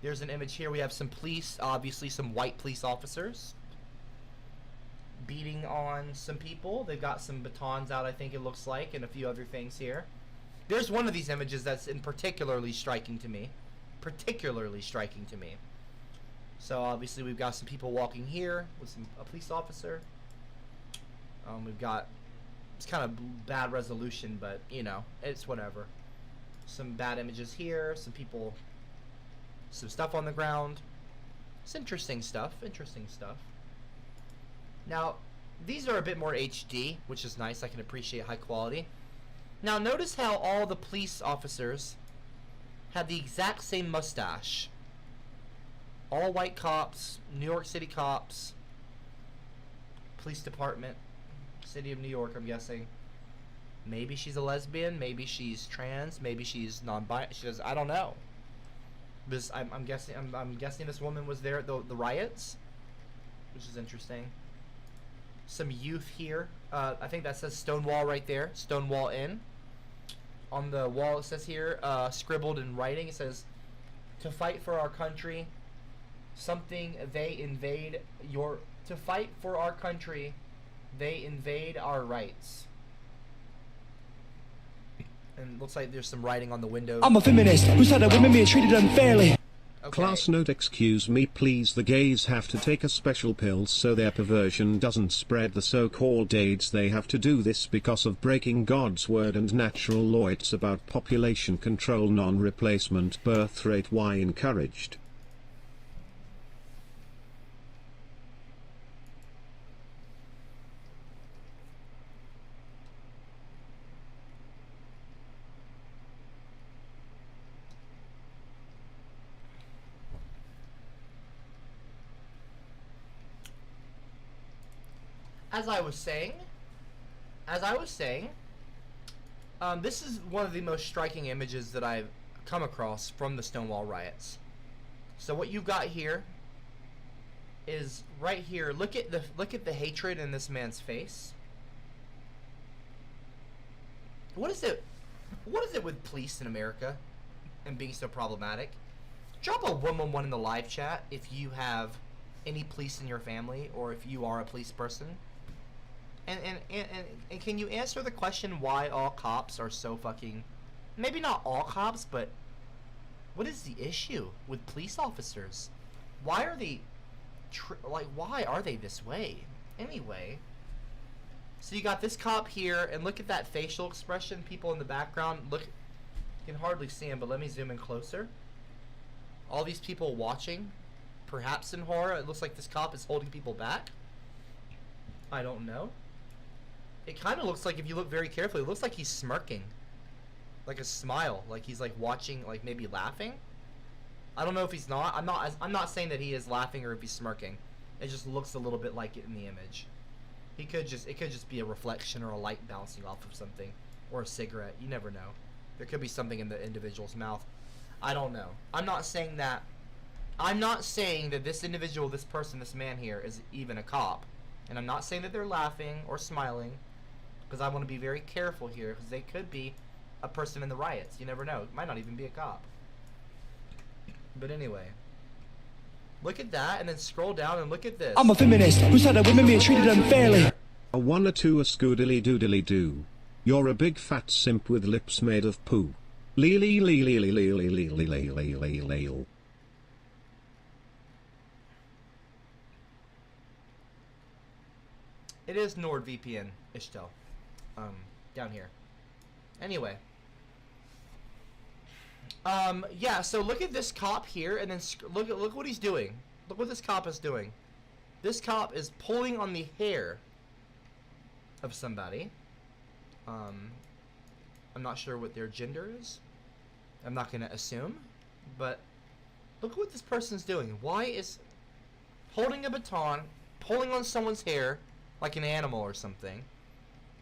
There's an image here. We have some police, obviously some white police officers beating on some people. They've got some batons out, I think it looks like, and a few other things here. There's one of these images that's particularly striking to me. So obviously we've got some people walking here with a police officer. We've got, it's kind of bad resolution, but it's whatever. Some bad images here, some people, some stuff on the ground. It's interesting stuff. Interesting stuff. Now, these are a bit more HD, which is nice. I can appreciate high quality. Now, notice how all the police officers have the exact same mustache. All white cops, New York City cops, police department, city of New York, I'm guessing. Maybe she's a lesbian, maybe she's trans, maybe she's non-binary. I don't know. Because I'm guessing this woman was there at the riots, which is interesting. Some youth here. I think that says Stonewall right there. Stonewall Inn. On the wall it says here, scribbled in writing, it says, "To fight for our country, something they invade your... To fight for our country, they invade our rights." And looks like there's some writing on the window. I'm a feminist who said that women being treated unfairly. Okay. Class note, excuse me please, the gays have to take a special pill so their perversion doesn't spread the so-called AIDS. They have to do this because of breaking God's word and natural law. It's about population control, non-replacement birth rate. Why encouraged? As I was saying, this is one of the most striking images that I've come across from the Stonewall riots. So what you've got here is right here. Look at the hatred in this man's face. What is it with police in America and being so problematic? Drop a 111 in the live chat if you have any police in your family or if you are a police person. And can you answer the question why all cops are so fucking... Maybe not all cops, but what is the issue with police officers? Why are they... why are they this way? Anyway. So you got this cop here, and look at that facial expression. People in the background, look... You can hardly see him, but let me zoom in closer. All these people watching, perhaps in horror. It looks like this cop is holding people back. I don't know. It kind of looks like, if you look very carefully, it looks like he's smirking. Like a smile. Like he's like watching, like maybe laughing. I don't know if he's not. I'm not saying that he is laughing or if he's smirking. It just looks a little bit like it in the image. It could just be a reflection or a light bouncing off of something. Or a cigarette. You never know. There could be something in the individual's mouth. I don't know. I'm not saying that this individual, this person, this man here is even a cop. And I'm not saying that they're laughing or smiling, because I want to be very careful here, because they could be a person in the riots. You never know. It might not even be a cop. But anyway, look at that, and then scroll down and look at this. I'm a feminist who said that women being treated unfairly. A 1 or 2 a scoodily doodly doo. You're a big fat simp with lips made of poo. Lee lee lee lee lee lee lee lee lee lee lee lee lee. It is NordVPN, Ishtel. Down here. Anyway. Yeah, so look at this cop here, and then look what he's doing. Look what this cop is doing. This cop is pulling on the hair of somebody. I'm not sure what their gender is. I'm not gonna assume, but look what this person's doing. Why is holding a baton, pulling on someone's hair like an animal or something?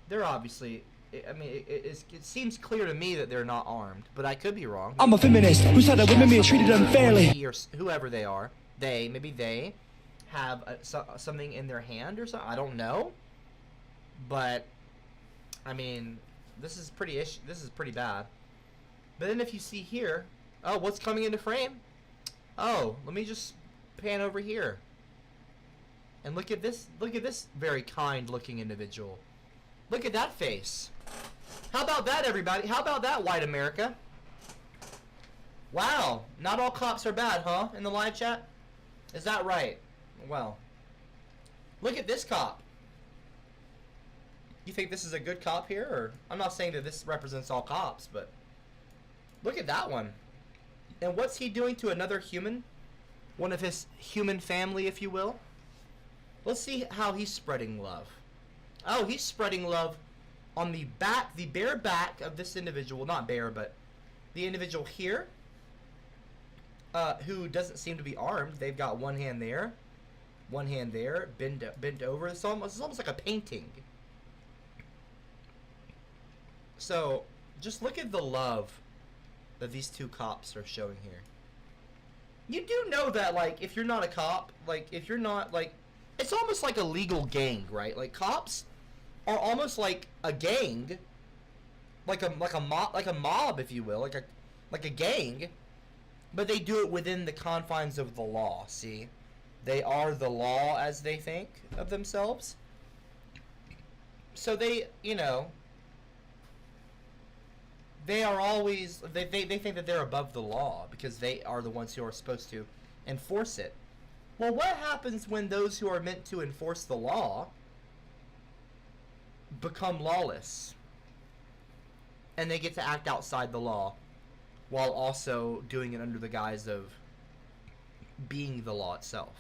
They're obviously, I mean, it seems clear to me that they're not armed, but I could be wrong. I'm a feminist who said that women being treated unfairly. Or whoever they are, maybe they have something in their hand or something. I don't know, but I mean, this is pretty bad. But then if you see here, oh, what's coming into frame? Oh, let me just pan over here. And look at this very kind looking individual. Look at that face. How about that, everybody? How about that, white America? Wow, not all cops are bad, huh? In the live chat? Is that right? Well, look at this cop. You think this is a good cop here? Or I'm not saying that this represents all cops, but look at that one. And what's he doing to another human? one of his human family, if you will. Let's see how he's spreading love. Oh, he's spreading love on the back, the bare back of this individual. Not bare, but the individual here, who doesn't seem to be armed. They've got one hand there, bent over. It's almost like a painting. So, just look at the love that these two cops are showing here. You do know that, like, if you're not a cop, like, if you're not, like, it's almost like a legal gang, right? Like, cops are almost like a gang, like a mob, if you will, like a gang, but they do it within the confines of the law. See, they are the law as they think of themselves. So they, you know, they are always they think that they're above the law because they are the ones who are supposed to enforce it. Well, what happens when those who are meant to enforce the law become lawless and they get to act outside the law while also doing it under the guise of being the law itself?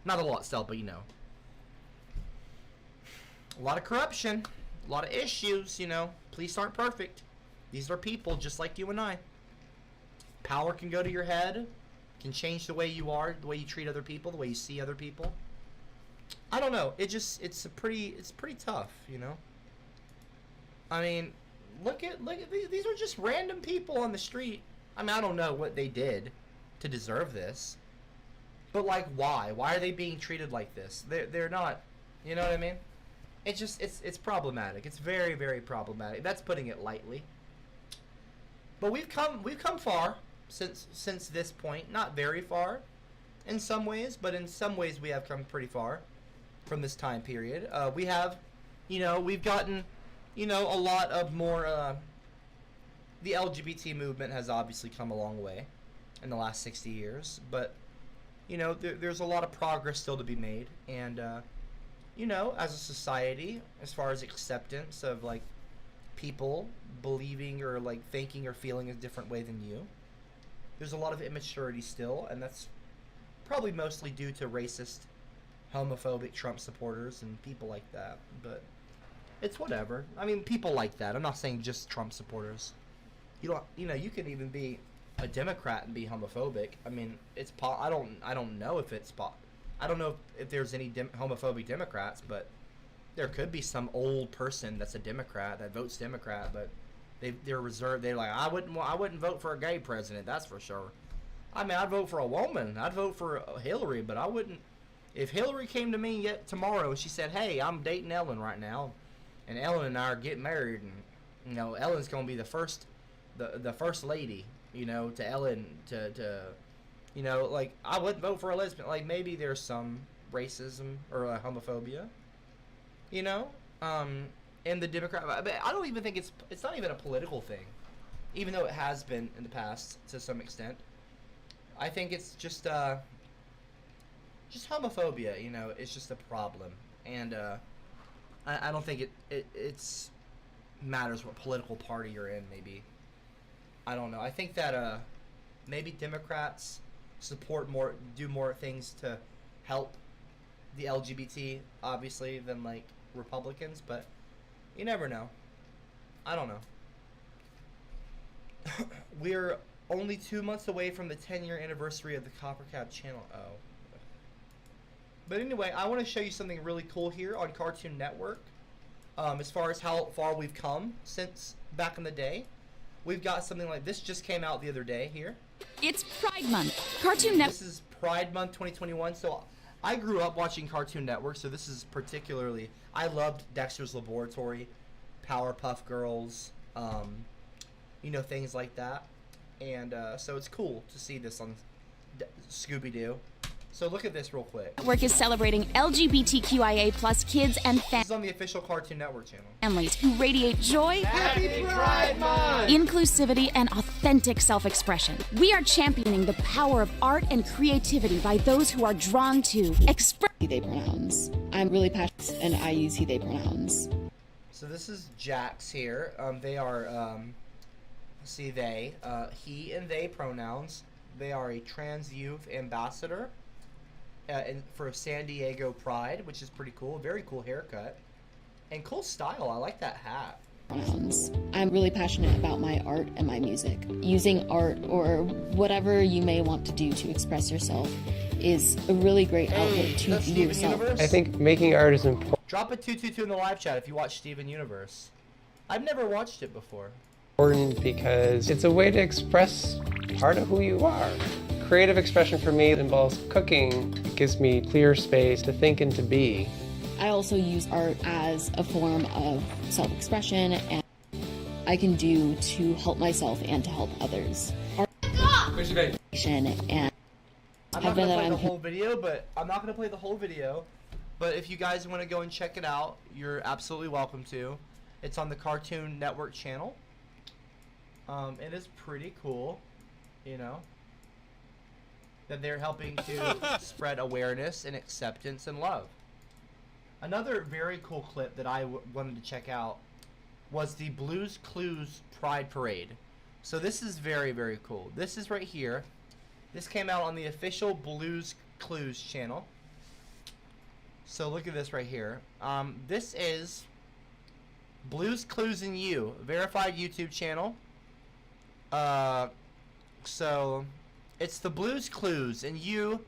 Not the law itself, but you know, a lot of corruption, a lot of issues. You know, police aren't perfect. These are people just like you and I. Power can go to your head, can change the way you are, the way you treat other people, the way you see other people. I don't know. It's pretty tough, you know. I mean, look at these are just random people on the street. I mean, I don't know what they did to deserve this, but like, why? Why are they being treated like this? They're not. You know what I mean? It's problematic. It's very, very problematic. That's putting it lightly. But we've come far since this point. Not very far in some ways, but in some ways we have come pretty far from this time period. We have, you know, we've gotten, you know, a lot of more, the LGBT movement has obviously come a long way in the last 60 years, but, you know, there's a lot of progress still to be made, and, you know, as a society, as far as acceptance of, like, people believing or, like, thinking or feeling a different way than you, there's a lot of immaturity still, and that's probably mostly due to racist, homophobic Trump supporters and people like that, but it's whatever. I mean, people like that. I'm not saying just Trump supporters. You know, you can even be a Democrat and be homophobic. I mean, I don't know if it's I don't know if there's any homophobic Democrats, but there could be some old person that's a Democrat that votes Democrat, but they're reserved. They're like, I wouldn't vote for a gay president. That's for sure. I mean, I'd vote for a woman. I'd vote for Hillary, but I wouldn't. If Hillary came to me yet tomorrow, she said, "Hey, I'm dating Ellen right now, and Ellen and I are getting married, and you know, Ellen's gonna be the first lady, you know, to Ellen to you know, like, I wouldn't vote for a lesbian." Like, maybe there's some racism or homophobia, you know, in the Democrat. But I don't even think it's not even a political thing, even though it has been in the past to some extent. I think it's just homophobia, you know. It's just a problem, and I don't think it's matters what political party you're in. Maybe, I don't know. I think that maybe Democrats do more things to help the LGBT, obviously, than like Republicans, but you never know. I don't know. We're only 2 months away from the 10-year anniversary of the CopperCab channel. Oh. But anyway, I want to show you something really cool here on Cartoon Network. As far as how far we've come since back in the day. We've got something like this, just came out the other day here. It's Pride Month. Cartoon Network. This is Pride Month 2021. So I grew up watching Cartoon Network, so this is particularly, I loved Dexter's Laboratory, Powerpuff Girls, you know, things like that. And so it's cool to see this on Scooby-Doo. So look at this real quick. Network is celebrating LGBTQIA plus kids and This is on the official Cartoon Network channel. families who radiate joy, Happy Pride Month! inclusivity, and authentic self-expression. We are championing the power of art and creativity by those who are drawn to express They pronouns. I'm really passionate and I use he, they pronouns. So this is Jax here. They are, see they, he and they pronouns. They are a trans youth ambassador for San Diego Pride, which is pretty cool. Very cool haircut. And cool style. I like that hat. I'm really passionate about my art and my music. Using art or whatever you may want to do to express yourself is a really great outlet to be yourself. I think making art is important. Drop a 222 in the live chat if you watch Steven Universe. I've never watched it before. Important because it's a way to express part of who you are. Creative expression for me involves cooking. It gives me clear space to think and to be. I also use art as a form of self-expression and I can do to help myself and to help others. Art and I'm not gonna play the whole video, but if you guys want to go and check it out, you're absolutely welcome to. It's on the Cartoon Network channel. It is pretty cool, you know, that they're helping to spread awareness and acceptance and love. Another very cool clip that I wanted to check out was the Blues Clues Pride Parade. So this is very, very cool. This is right here. This came out on the official Blues Clues channel. So look at this right here. This is Blues Clues and You, verified YouTube channel. So it's the Blues Clues and You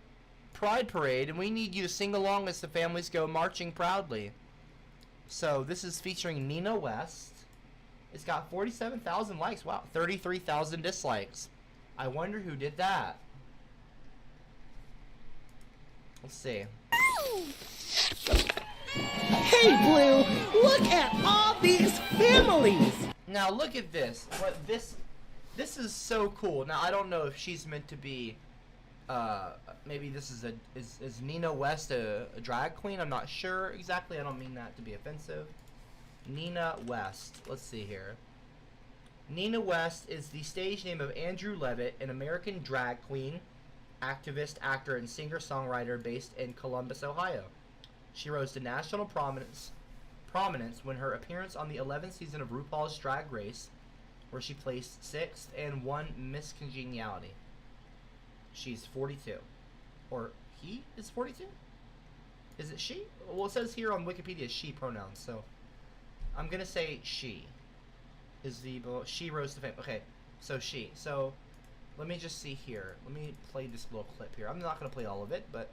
Pride Parade, and we need you to sing along as the families go marching proudly. So this is featuring Nina West. It's got 47,000 likes. Wow, 33,000 dislikes. I wonder who did that. Let's see. Hey, Blue! Look at all these families! Now look at this. This is so cool. Now I don't know if she's meant to be. Maybe this is is Nina West a drag queen? I'm not sure exactly. I don't mean that to be offensive. Nina West. Let's see here. Nina West is the stage name of Andrew Levitt, an American drag queen, activist, actor, and singer-songwriter based in Columbus, Ohio. She rose to national prominence when her appearance on the 11th season of RuPaul's Drag Race, where she placed 6th and won Miss Congeniality. She's 42. Or he is 42? Is it she? Well, it says here on Wikipedia she pronouns, so I'm gonna say she. She rose to fame. Okay, so she. So let me just see here. Let me play this little clip here. I'm not gonna play all of it, but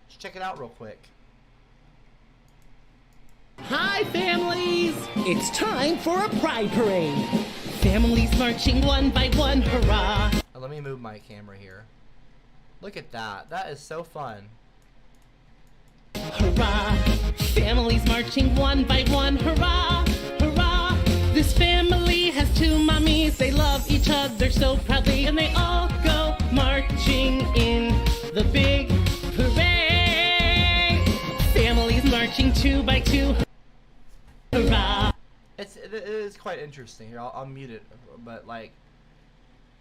just check it out real quick. Hi, families! It's time for a pride parade. Families marching one by one, hurrah! Let me move my camera here. Look at that. That is so fun. Hurrah! Families marching one by one, hurrah! Hurrah! This family has two mommies. They love each other so proudly, and they all go marching in the big parade. Families marching two by two, hurrah! It is quite interesting. Here, I'll mute it, but like,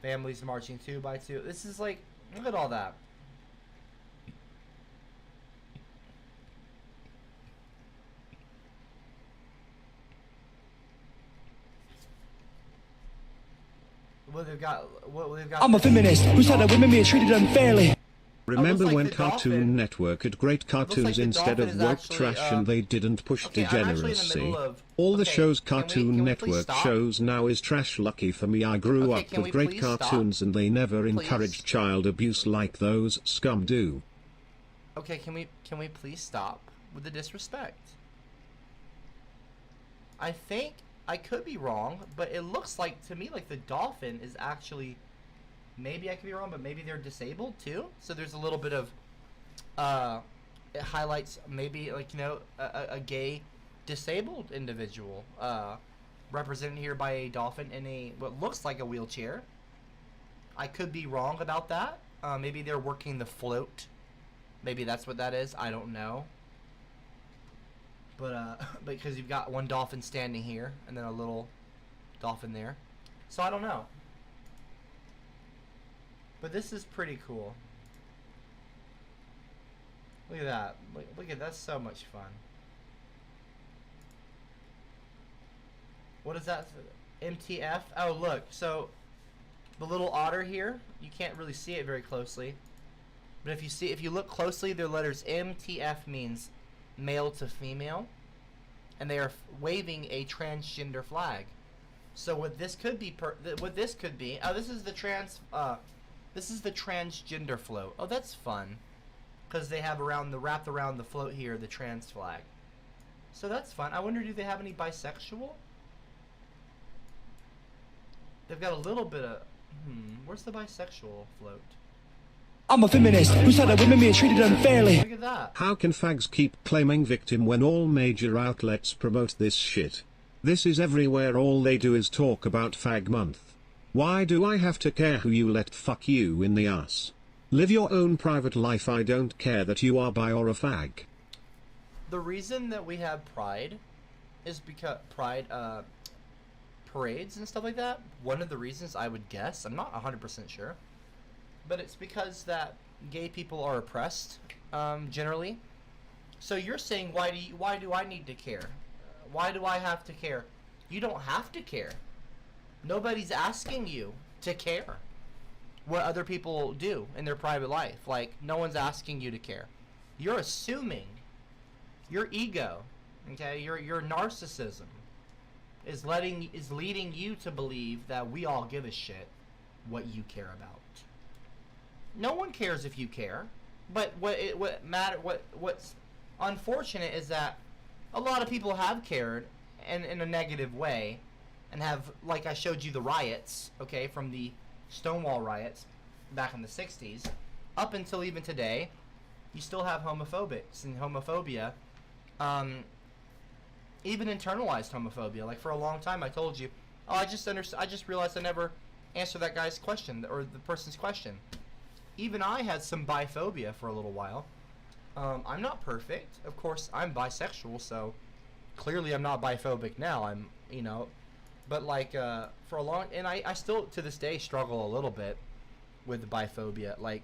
families marching 2 by 2. This is like, look at all that. What they've got. I'm a feminist who said that women being treated unfairly. Remember like when the Cartoon dolphin- Network had great cartoons like the instead dolphin of is woke actually, trash and they didn't push okay, I'm actually in the degeneracy? middle of- All the okay, shows can we Cartoon please Network stop? shows now is trash. Lucky for me I grew Okay, up can with we great please stop? cartoons and they never Please? encouraged child abuse like those scum do. Okay, can we please stop with the disrespect? I think I could be wrong, but it looks like to me like the dolphin is actually, maybe I could be wrong, but maybe they're disabled too. So there's a little bit of it highlights maybe like, you know, a gay disabled individual represented here by a dolphin in a what looks like a wheelchair. I could be wrong about that. Maybe they're working the float. Maybe that's what that is. I don't know. But because you've got one dolphin standing here and then a little dolphin there. So I don't know. But this is pretty cool. Look at that. Look at that's so much fun. What is that? MTF? Oh, look. So The little otter here, you can't really see it very closely. But if you look closely, their letters MTF means male to female. And they are waving a transgender flag. So what this could be, oh, this is the transgender float. Oh, that's fun. Because they have wrapped around the float here, the trans flag. So that's fun. I wonder, do they have any bisexual? They've got a little bit of, where's the bisexual float? I'm a feminist who said that women being treated unfairly. Look at that. How can fags keep claiming victim when all major outlets promote this shit? This is everywhere, all they do is talk about fag month. Why do I have to care who you let fuck you in the ass? Live your own private life, I don't care that you are bi or a fag. The reason that we have Pride is because parades and stuff like that. One of the reasons, I would guess, I'm not 100% sure, but it's because that gay people are oppressed, generally. So you're saying, why do I need to care? Why do I have to care? You don't have to care. Nobody's asking you to care what other people do in their private life. Like, no one's asking you to care. You're assuming. Your ego, okay, your narcissism is leading you to believe that we all give a shit what you care about. No one cares if you care, but what's unfortunate is that a lot of people have cared and in a negative way, and have, like I showed you the riots, okay, from the Stonewall riots back in the 60s up until even today. You still have homophobics and homophobia, even internalized homophobia. Like, for a long time I told you, oh, I just realized I never answered that guy's question, or the person's question. Even I had some biphobia for a little while. I'm not perfect. Of course, I'm bisexual, so clearly I'm not biphobic now. I'm, but like, for a long, and I still to this day struggle a little bit with biphobia. Like,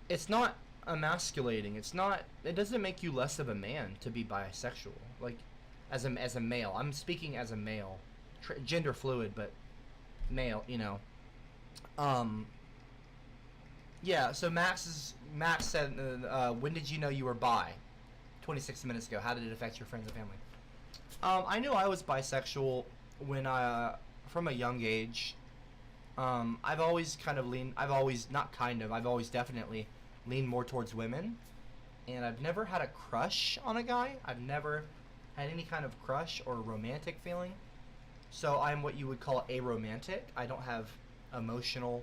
it's not emasculating. It doesn't make you less of a man to be bisexual. Like, as a male, I'm speaking as a male, gender fluid, but male. Yeah. So Max said, when did you know you were bi? 26 minutes ago. How did it affect your friends and family? I knew I was bisexual when from a young age. I've always definitely leaned more towards women, and I've never had a crush on a guy. I've never had any kind of crush or romantic feeling. So I'm what you would call aromantic. I don't have emotional,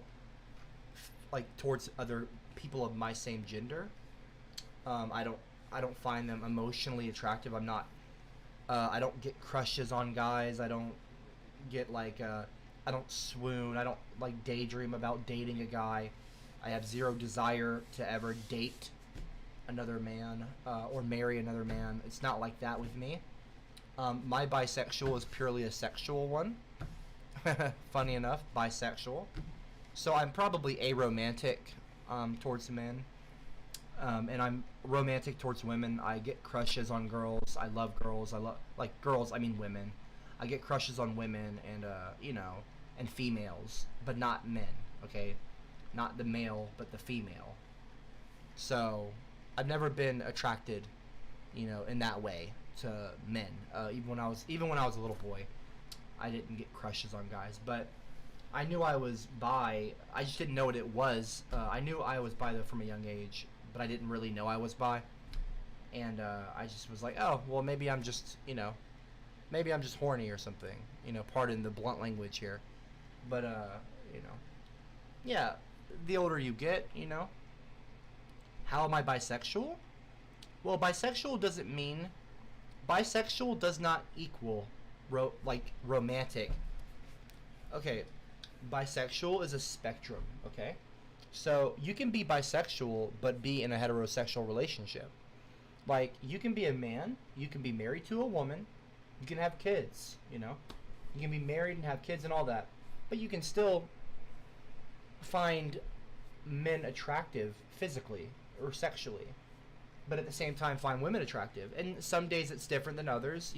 like, towards other people of my same gender. I don't find them emotionally attractive. I'm not. I don't get crushes on guys. I don't get like. I don't swoon. I don't like daydream about dating a guy. I have zero desire to ever date another man or marry another man. It's not like that with me. My bisexual is purely a sexual one. Funny enough, bisexual. So I'm probably aromantic towards men. And I'm romantic towards women. I get crushes on girls. I love girls. Girls, I mean women. I get crushes on women and, and females, but not men, okay? Not the male, but the female. So, I've never been attracted, in that way to men. Even when I was a little boy, I didn't get crushes on guys, but I knew I was bi. I just didn't know what it was. I knew I was bi, though, from a young age, but I didn't really know I was bi. And I just was like, oh, well, maybe I'm just, maybe I'm just horny or something. Pardon the blunt language here. But, yeah, the older you get, How am I bisexual? Well, bisexual does not equal, romantic. Okay, bisexual is a spectrum, okay? So, you can be bisexual, but be in a heterosexual relationship. Like, you can be a man, you can be married to a woman, you can have kids, You can be married and have kids and all that. But you can still find men attractive physically or sexually. But at the same time find women attractive. And some days it's different than others,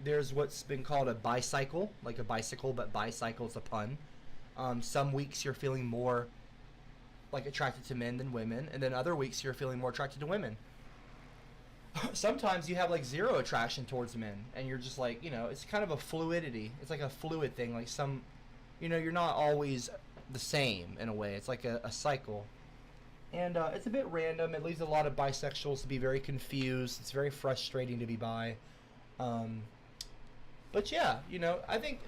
there's what's been called a bicycle, like a bicycle, but bicycle is a pun. Some weeks you're feeling more like attracted to men than women, and then other weeks you're feeling more attracted to women. Sometimes you have like zero attraction towards men, and you're just like, you know, it's kind of a fluidity. It's like a fluid thing. Like some, you know, you're not always the same in a way. It's like a cycle. And it's a bit random. It leaves a lot of bisexuals to be very confused. It's very frustrating to be bi. But yeah, you know, I think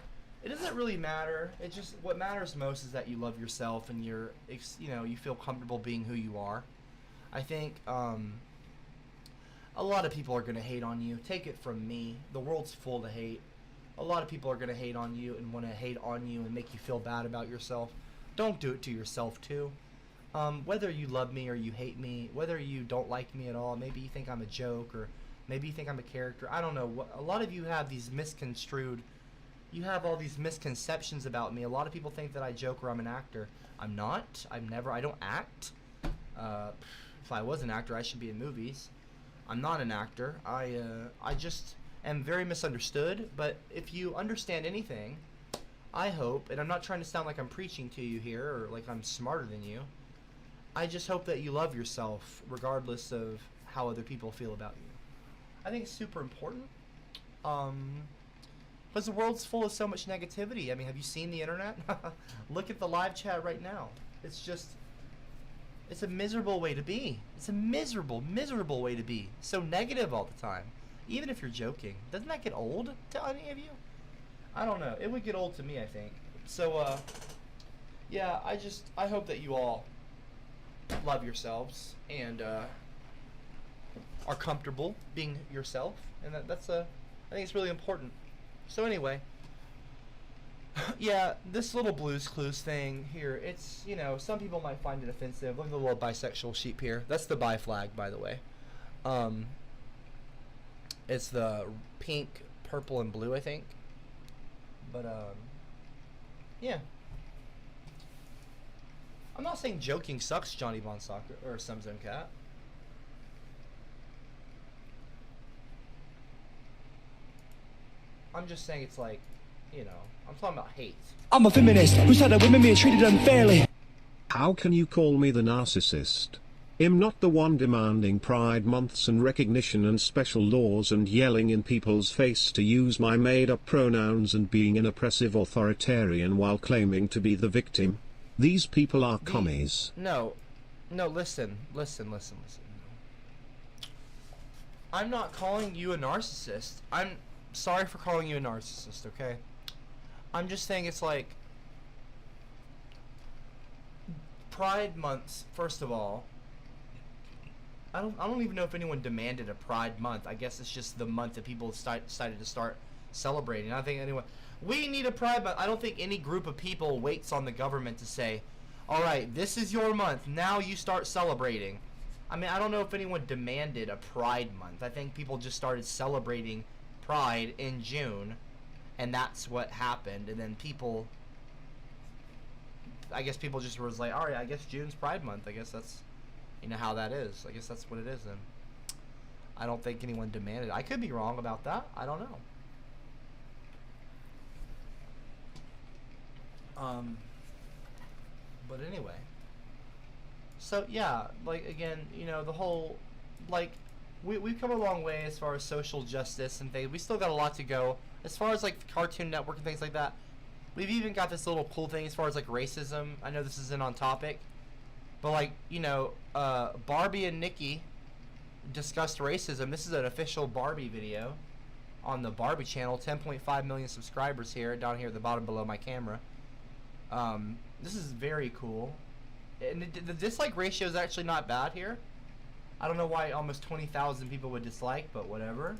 it doesn't really matter. It just, what matters most is that you love yourself and you're, you know, you feel comfortable being who you are. I think a lot of people are going to hate on you. Take it from me. The world's full of hate. A lot of people are going to hate on you and want to hate on you and make you feel bad about yourself. Don't do it to yourself too. Whether you love me or you hate me, whether you don't like me at all, maybe you think I'm a joke, or maybe you think I'm a character. I don't know. A lot of you have these misconstrued, you have all these misconceptions about me. A lot of people think that I joke or I'm an actor. I'm not. I don't act. If I was an actor, I should be in movies. I'm not an actor. I just am very misunderstood. But if you understand anything, I hope, and I'm not trying to sound like I'm preaching to you here or like I'm smarter than you, I just hope that you love yourself regardless of how other people feel about you. I think it's super important. Because the world's full of so much negativity. I mean, have you seen the internet? Look at the live chat right now. It's just, it's a miserable way to be. It's a miserable, miserable way to be. So negative all the time. Even if you're joking. Doesn't that get old to any of you? I don't know. It would get old to me, I think. So, yeah, I hope that you all love yourselves and are comfortable being yourself. And that's I think it's really important. So anyway, yeah, this little Blue's Clues thing here, it's, you know, some people might find it offensive. Look at the little bisexual sheep here. That's the bi flag, by the way. It's the pink, purple, and blue, I think. But, yeah. I'm not saying joking sucks, Johnny Von Soccer, or Some Zone Cat. I'm just saying it's like, you know, I'm talking about hate. I'm a feminist who said that women being treated unfairly. How can you call me the narcissist? I'm not the one demanding pride months and recognition and special laws and yelling in people's face to use my made-up pronouns and being an oppressive authoritarian while claiming to be the victim. These people are commies. No, listen. I'm not calling you a narcissist. I'm sorry for calling you a narcissist, okay? I'm just saying it's like Pride months, first of all. I don't even know if anyone demanded a Pride month. I guess it's just the month that people decided to start celebrating. I don't think anyone, we need a Pride month. I don't think any group of people waits on the government to say, all right, this is your month, now you start celebrating. I mean, I don't know if anyone demanded a Pride month. I think people just started celebrating Pride in June, and that's what happened. And then people, I guess people just was like, all right, I guess June's Pride month. I guess that's, you know, how that is. I guess that's what it is then. I don't think anyone demanded it. I could be wrong about that. I don't know. But anyway. So, yeah, like, again, you know, the whole, like, we've come a long way as far as social justice and things. We still got a lot to go. As far as, like, Cartoon Network and things like that, we've even got this little cool thing as far as, like, racism. I know this isn't on topic. But, like, you know, Barbie and Nikki discussed racism. This is an official Barbie video on the Barbie channel. 10.5 million subscribers here, down here at the bottom below my camera. This is very cool. And the dislike ratio is actually not bad here. I don't know why almost 20,000 people would dislike, but whatever.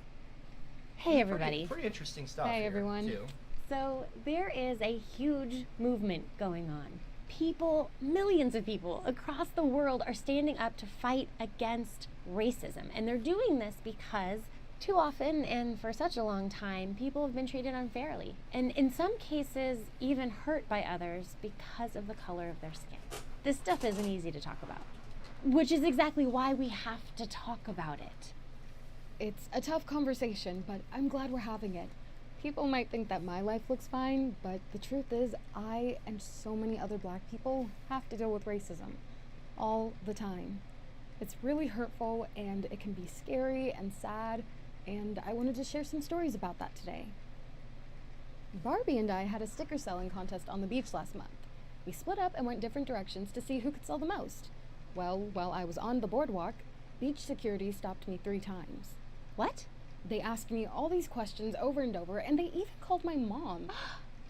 Hey everybody. Pretty interesting stuff. Hey here, everyone. too. So there is a huge movement going on. People, millions of people across the world are standing up to fight against racism. And they're doing this because too often and for such a long time, people have been treated unfairly. And in some cases, even hurt by others because of the color of their skin. This stuff isn't easy to talk about, which is exactly why we have to talk about it. It's a tough conversation, but I'm glad we're having it. People might think that my life looks fine, but the truth is, I and so many other black people have to deal with racism. All the time. It's really hurtful, and it can be scary and sad, and I wanted to share some stories about that today. Barbie and I had a sticker selling contest on the beach last month. We split up and went different directions to see who could sell the most. Well, while I was on the boardwalk, beach security stopped me 3 times. What? They asked me all these questions over and over, and they even called my mom.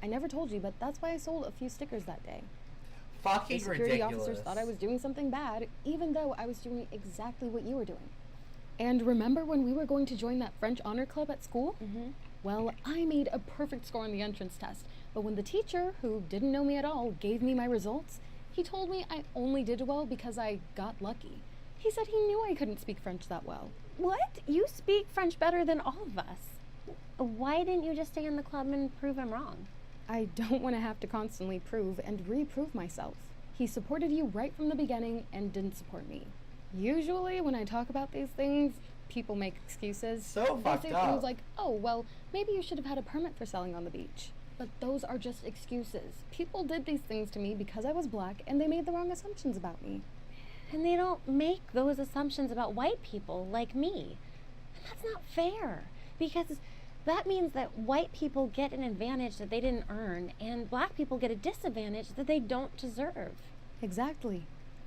I never told you, but that's why I sold a few stickers that day. Fucking The security ridiculous. officers thought I was doing something bad, even though I was doing exactly what you were doing. And remember when we were going to join that French honor club at school? Mm-hmm. Well, I made a perfect score on the entrance test, but when the teacher, who didn't know me at all, gave me my results, he told me I only did well because I got lucky. He said he knew I couldn't speak French that well. What? You speak French better than all of us. Why didn't you just stay in the club and prove him wrong? I don't want to have to constantly prove and reprove myself. He supported you right from the beginning and didn't support me. Usually when I talk about these things, people make excuses. So They fucked say up. things like, oh, well, maybe you should have had a permit for selling on the beach. But those are just excuses. People did these things to me because I was black, and they made the wrong assumptions about me. And they don't make those assumptions about white people like me. And that's not fair, because that means that white people get an advantage that they didn't earn, and black people get a disadvantage that they don't deserve. Exactly.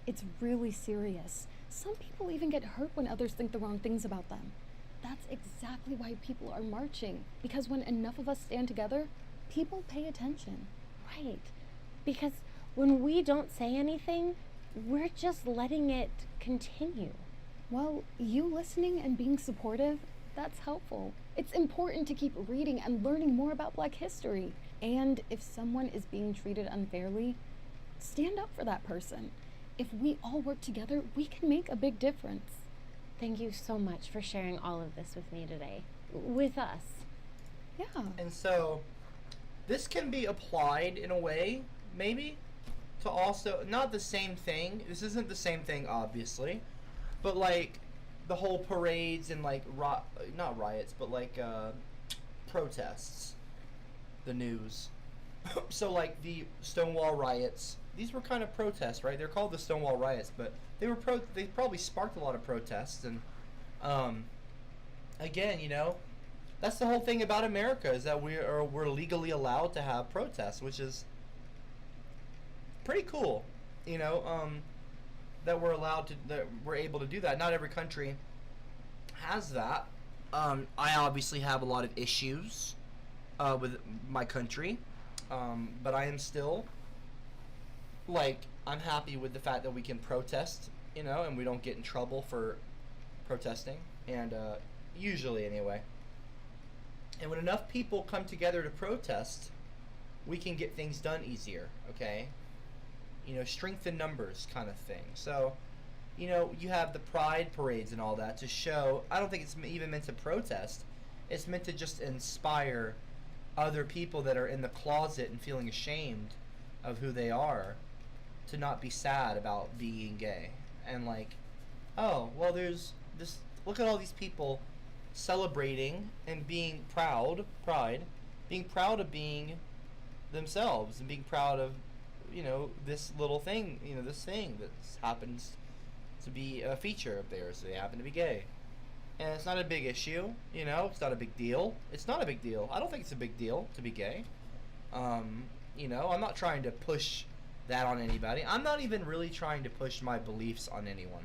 It's really serious. Some people even get hurt when others think the wrong things about them. That's exactly why people are marching, because when enough of us stand together, people pay attention. Right. Because when we don't say anything, we're just letting it continue. Well, you listening and being supportive, that's helpful. It's important to keep reading and learning more about Black history. And if someone is being treated unfairly, stand up for that person. If we all work together, we can make a big difference. Thank you so much for sharing all of this with me today. With us. Yeah. And so, this can be applied in a way, maybe, to also, not the same thing. This isn't the same thing, obviously. But, like, the whole parades and, like, not riots, but, like, protests. The news. So, like, the Stonewall riots. These were kind of protests, right? They're called the Stonewall riots, but they probably sparked a lot of protests. And, again, you know, that's the whole thing about America, is that we're legally allowed to have protests, which is pretty cool, you know, that we're able to do that. Not every country has that. I obviously have a lot of issues with my country, but I am still, like, I'm happy with the fact that we can protest, you know, and we don't get in trouble for protesting, and usually anyway. And when enough people come together to protest, we can get things done easier, okay? You know, strength in numbers kind of thing. So, you know, you have the pride parades and all that to show. I don't think it's even meant to protest. It's meant to just inspire other people that are in the closet and feeling ashamed of who they are to not be sad about being gay. And like, oh, well, there's this, look at all these people celebrating and being being proud of being themselves and being proud of, you know, this little thing, you know, this thing that happens to be a feature of theirs. They happen to be gay. And it's not a big issue, you know, it's not a big deal. It's not a big deal. I don't think it's a big deal to be gay. You know, I'm not trying to push that on anybody. I'm not even really trying to push my beliefs on anyone.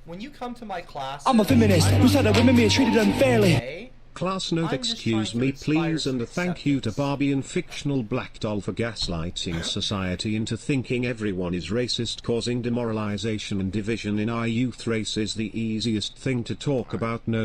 When you come to my class, I'm a feminist who said that women being treated unfairly. Class note, excuse me please, and a thank you to Barbie and fictional Black Doll for gaslighting society into thinking everyone is racist, causing demoralization and division in our youth. Race is the easiest thing to talk about. No